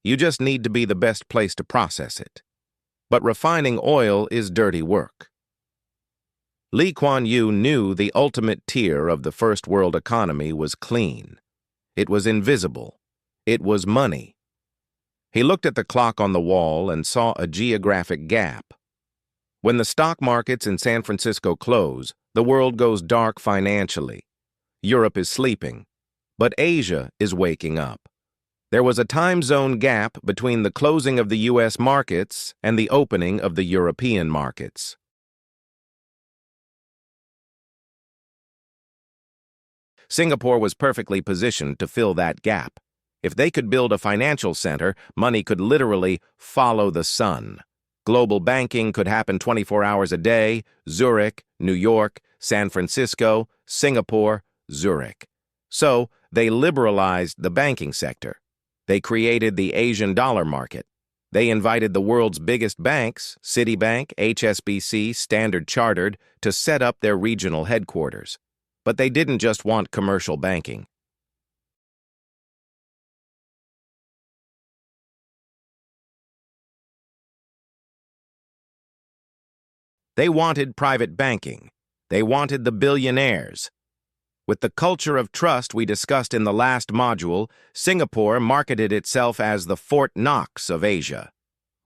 You just need to be the best place to process it. But refining oil is dirty work. Kuan knew the ultimate tier of the first world economy was clean. It was invisible. It was money. He looked at the clock on the wall and saw a geographic gap. When the stock markets in San Francisco close, the world goes dark financially. Europe is sleeping, but Asia is waking up. There was a time zone gap between the closing of the U.S. markets and the opening of the European markets. Singapore was perfectly positioned to fill that gap. If they could build a financial center, money could literally follow the sun. Global banking could happen 24 hours a day: Zurich, New York, San Francisco, Singapore, Zurich. So, they liberalized the banking sector. They created the Asian dollar market. They invited the world's biggest banks, Citibank, HSBC, Standard Chartered, to set up their regional headquarters. But they didn't just want commercial banking. They wanted private banking. They wanted the billionaires. With the culture of trust we discussed in the last module, Singapore marketed itself as the Fort Knox of Asia.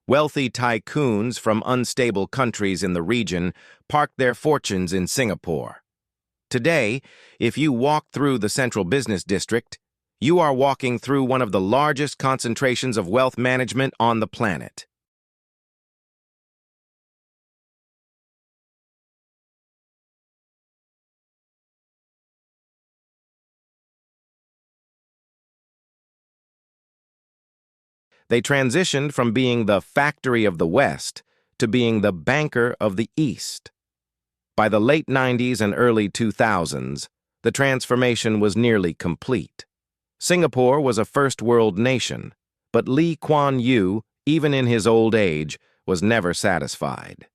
Wealthy tycoons from unstable countries in the region parked their fortunes in Singapore. Today, if you walk through the central business district, you are walking through one of the largest concentrations of wealth management on the planet. They transitioned from being the factory of the West to being the banker of the East. By the late 90s and early 2000s, the transformation was nearly complete. Singapore was a first-world nation, but Kuan, even in his old age, was never satisfied.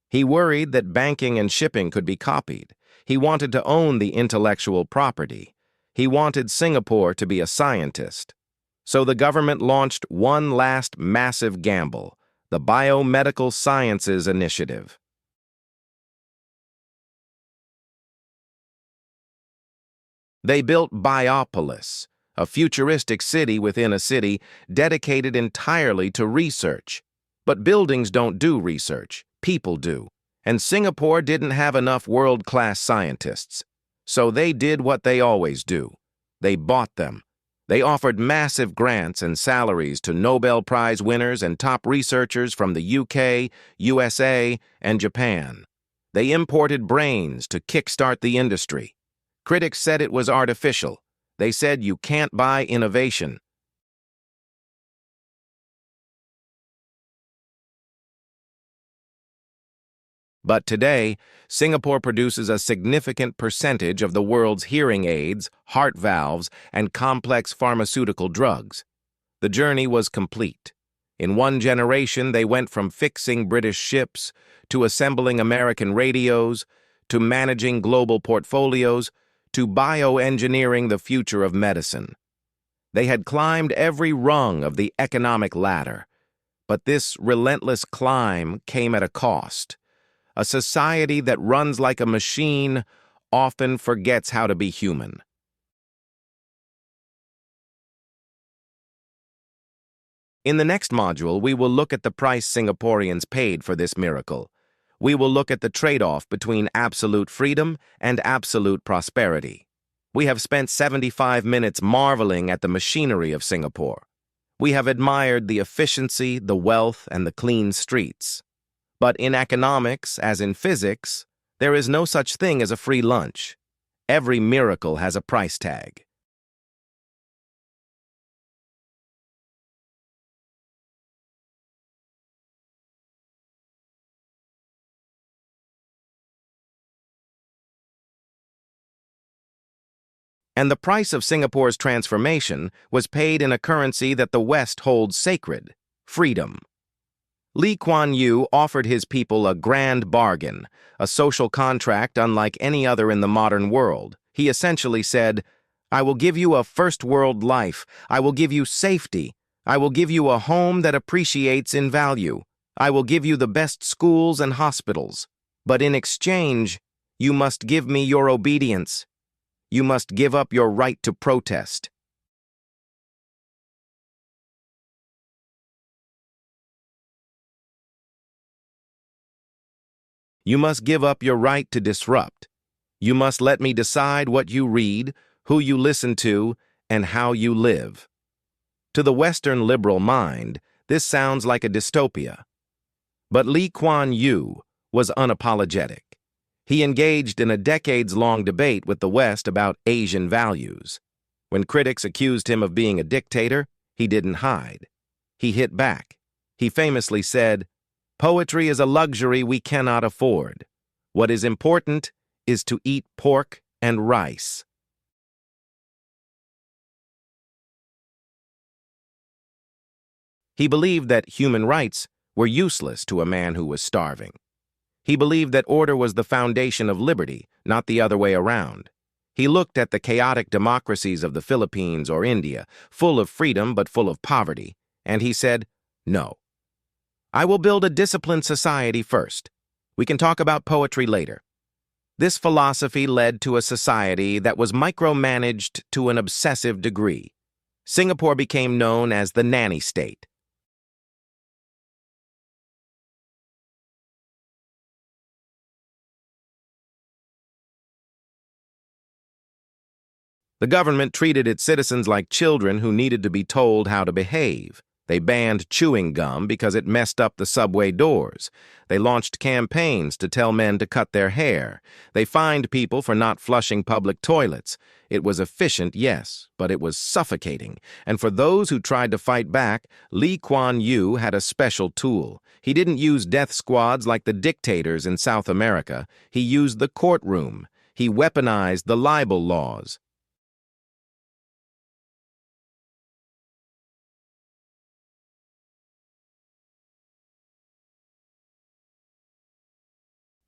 He worried that banking and shipping could be copied. He wanted to own the intellectual property. He wanted Singapore to be a scientist. So the government launched one last massive gamble, the Biomedical Sciences Initiative. They built Biopolis, a futuristic city within a city dedicated entirely to research. But buildings don't do research, people do. And Singapore didn't have enough world-class scientists. So they did what they always do. They bought them. They offered massive grants and salaries to Nobel Prize winners and top researchers from the UK, USA, and Japan. They imported brains to kickstart the industry. Critics said it was artificial. They said you can't buy innovation. But today, Singapore produces a significant percentage of the world's hearing aids, heart valves, and complex pharmaceutical drugs. The journey was complete. In one generation, they went from fixing British ships to assembling American radios, to managing global portfolios, to bioengineering the future of medicine. They had climbed every rung of the economic ladder, but this relentless climb came at a cost. A society that runs like a machine often forgets how to be human. In the next module, we will look at the price Singaporeans paid for this miracle. We will look at the trade-off between absolute freedom and absolute prosperity. We have spent 75 minutes marveling at the machinery of Singapore. We have admired the efficiency, the wealth, and the clean streets. But in economics, as in physics, there is no such thing as a free lunch. Every miracle has a price tag. And the price of Singapore's transformation was paid in a currency that the West holds sacred: freedom. Kuan offered his people a grand bargain, a social contract unlike any other in the modern world. He essentially said, "I will give you a first-world life. I will give you safety. I will give you a home that appreciates in value. I will give you the best schools and hospitals. But in exchange, you must give me your obedience. You must give up your right to protest." You must give up your right to disrupt. You must let me decide what you read, who you listen to, and how you live. To the Western liberal mind, this sounds like a dystopia. But Lee Kuan Yew was unapologetic. He engaged in a decades-long debate with the West about Asian values. When critics accused him of being a dictator, he didn't hide. He hit back. He famously said, "Poetry is a luxury we cannot afford. What is important is to eat pork and rice." He believed that human rights were useless to a man who was starving. He believed that order was the foundation of liberty, not the other way around. He looked at the chaotic democracies of the Philippines or India, full of freedom but full of poverty, and he said, "No. I will build a disciplined society first. We can talk about poetry later." This philosophy led to a society that was micromanaged to an obsessive degree. Singapore became known as the nanny state. The government treated its citizens like children who needed to be told how to behave. They banned chewing gum because it messed up the subway doors. They launched campaigns to tell men to cut their hair. They fined people for not flushing public toilets. It was efficient, yes, but it was suffocating. And for those who tried to fight back, Lee Kuan Yew had a special tool. He didn't use death squads like the dictators in South America. He used the courtroom. He weaponized the libel laws.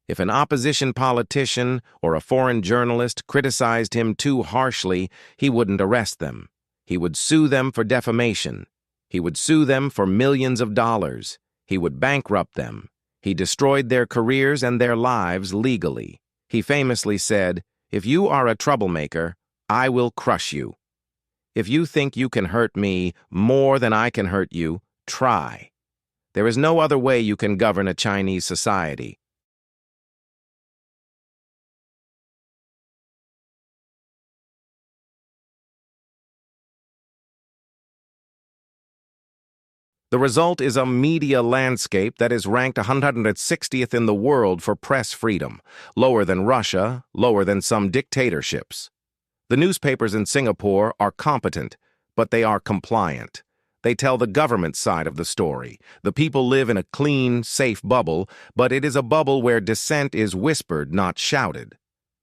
If an opposition politician or a foreign journalist criticized him too harshly, he wouldn't arrest them. He would sue them for defamation. He would sue them for millions of dollars. He would bankrupt them. He destroyed their careers and their lives legally. He famously said, "If you are a troublemaker, I will crush you. If you think you can hurt me more than I can hurt you, try." There is no other way you can govern a Chinese society. The result is a media landscape that is ranked 160th in the world for press freedom, lower than Russia, lower than some dictatorships. The newspapers in Singapore are competent, but they are compliant. They tell the government side of the story. The people live in a clean, safe bubble, but it is a bubble where dissent is whispered, not shouted.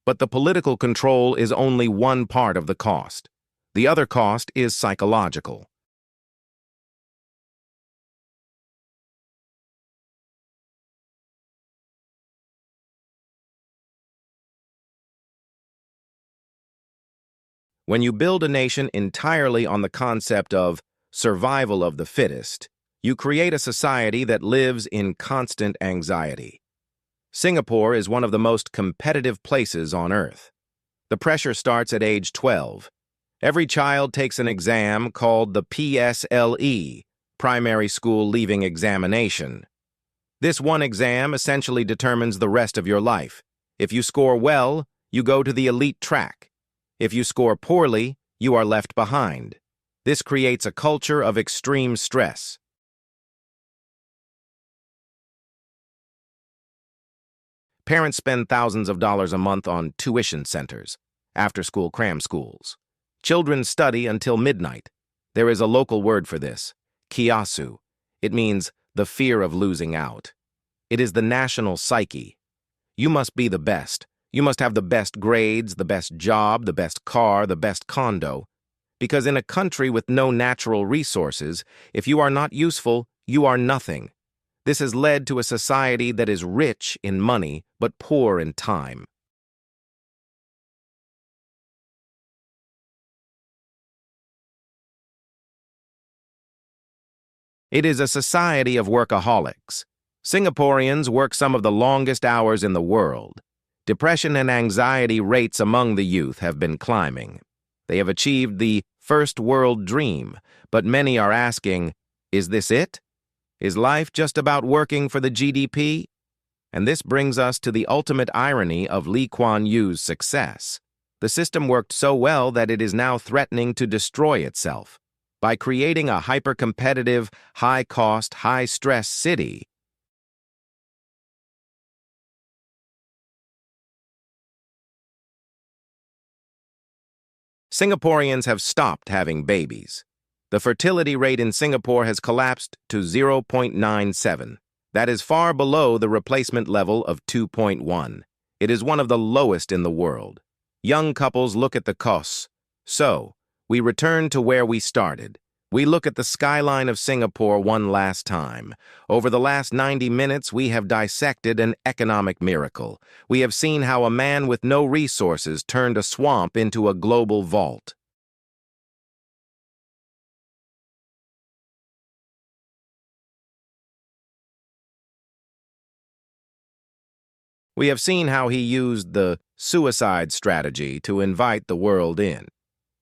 But the political control is only one part of the cost. The other cost is psychological. When you build a nation entirely on the concept of survival of the fittest, you create a society that lives in constant anxiety. Singapore is one of the most competitive places on earth. The pressure starts at age 12. Every child takes an exam called the PSLE, Primary School Leaving Examination. This one exam essentially determines the rest of your life. If you score well, you go to the elite track. If you score poorly, you are left behind. This creates a culture of extreme stress. Parents spend thousands of dollars a month on tuition centers, after-school cram schools. Children study until midnight. There is a local word for this, kiasu. It means the fear of losing out. It is the national psyche. You must be the best. You must have the best grades, the best job, the best car, the best condo. Because in a country with no natural resources, if you are not useful, you are nothing. This has led to a society that is rich in money but poor in time. It is a society of workaholics. Singaporeans work some of the longest hours in the world. Depression and anxiety rates among the youth have been climbing. They have achieved the first world dream, but many are asking, is this it? Is life just about working for the GDP? And this brings us to the ultimate irony of Lee Kuan Yew's success. The system worked so well that it is now threatening to destroy itself. By creating a hyper-competitive, high-cost, high-stress city, Singaporeans have stopped having babies. The fertility rate in Singapore has collapsed to 0.97. That is far below the replacement level of 2.1. It is one of the lowest in the world. Young couples look at the costs. So, we return to where we started. We look at the skyline of Singapore one last time. Over the last 90 minutes, we have dissected an economic miracle. We have seen how a man with no resources turned a swamp into a global vault. We have seen how he used the suicide strategy to invite the world in,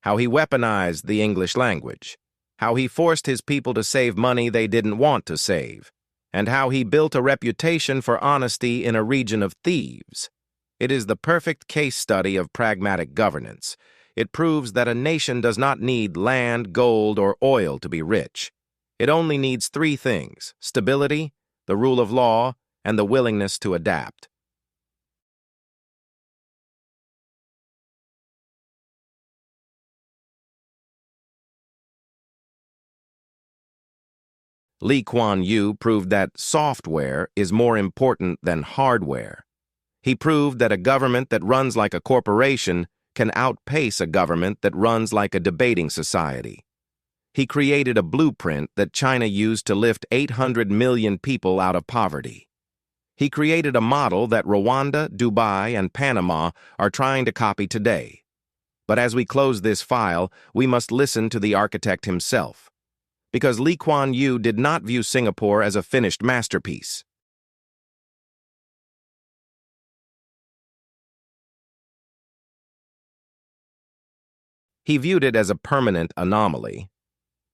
how he weaponized the English language, how he forced his people to save money they didn't want to save, and how he built a reputation for honesty in a region of thieves. It is the perfect case study of pragmatic governance. It proves that a nation does not need land, gold, or oil to be rich. It only needs three things: stability, the rule of law, and the willingness to adapt. Lee Kuan Yew proved that software is more important than hardware. He proved that a government that runs like a corporation can outpace a government that runs like a debating society. He created a blueprint that China used to lift 800 million people out of poverty. He created a model that Rwanda, Dubai, and Panama are trying to copy today. But as we close this file, we must listen to the architect himself. Because Lee Kuan Yew did not view Singapore as a finished masterpiece. He viewed it as a permanent anomaly.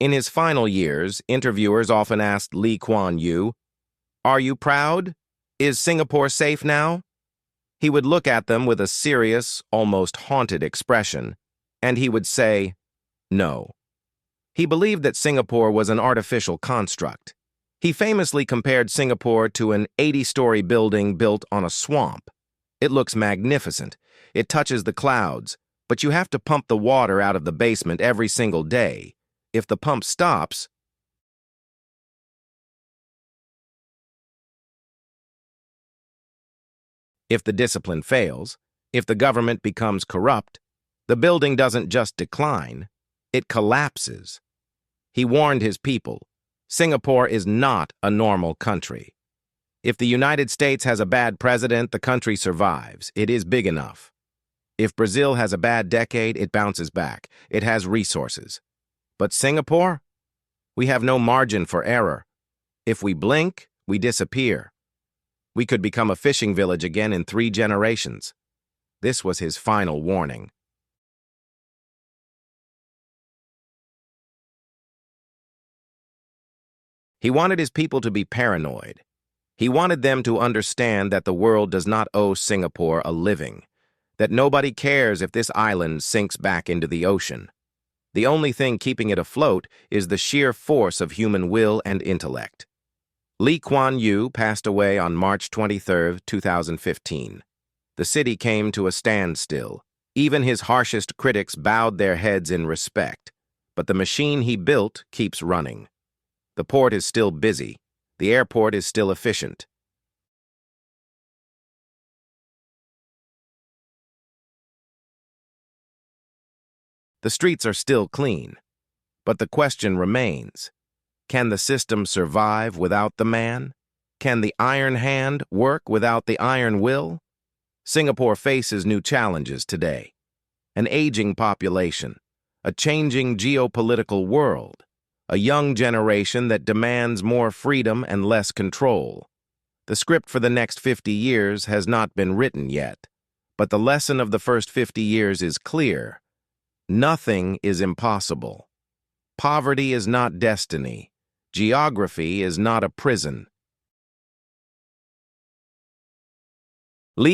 In his final years, interviewers often asked Lee Kuan Yew, "Are you proud? Is Singapore safe now?" He would look at them with a serious, almost haunted expression, and he would say, "No." He believed that Singapore was an artificial construct. He famously compared Singapore to an 80-story building built on a swamp. It looks magnificent. It touches the clouds, but you have to pump the water out of the basement every single day. If the pump stops, if the discipline fails, if the government becomes corrupt, the building doesn't just decline, it collapses. He warned his people, Singapore is not a normal country. If the United States has a bad president, the country survives. It is big enough. If Brazil has a bad decade, it bounces back. It has resources. But Singapore? We have no margin for error. If we blink, we disappear. We could become a fishing village again in 3 generations. This was his final warning. He wanted his people to be paranoid. He wanted them to understand that the world does not owe Singapore a living, that nobody cares if this island sinks back into the ocean. The only thing keeping it afloat is the sheer force of human will and intellect. Lee Kuan Yew passed away on March 23, 2015. The city came to a standstill. Even his harshest critics bowed their heads in respect. But the machine he built keeps running. The port is still busy. The airport is still efficient. The streets are still clean. But the question remains, can the system survive without the man? Can the iron hand work without the iron will? Singapore faces new challenges today. An aging population, a changing geopolitical world, a young generation that demands more freedom and less control. The script for the next 50 years has not been written yet, but the lesson of the first 50 years is clear. Nothing is impossible. Poverty is not destiny. Geography is not a prison.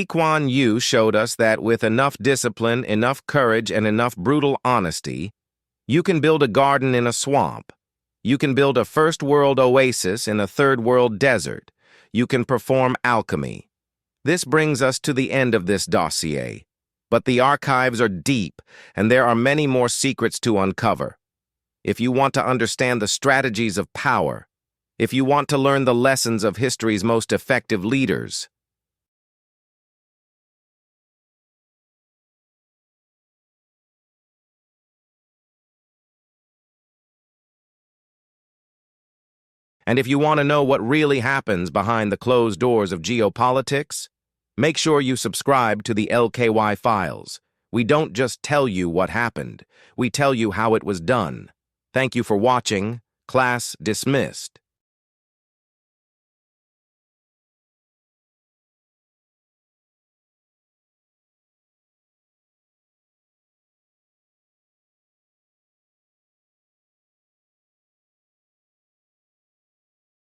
Kuan showed us that with enough discipline, enough courage, and enough brutal honesty, you can build a garden in a swamp. You can build a first-world oasis in a third-world desert. You can perform alchemy. This brings us to the end of this dossier. But the archives are deep, and there are many more secrets to uncover. If you want to understand the strategies of power, if you want to learn the lessons of history's most effective leaders, and if you want to know what really happens behind the closed doors of geopolitics, make sure you subscribe to the LKY Files. We don't just tell you what happened, we tell you how it was done. Thank you for watching. Class dismissed.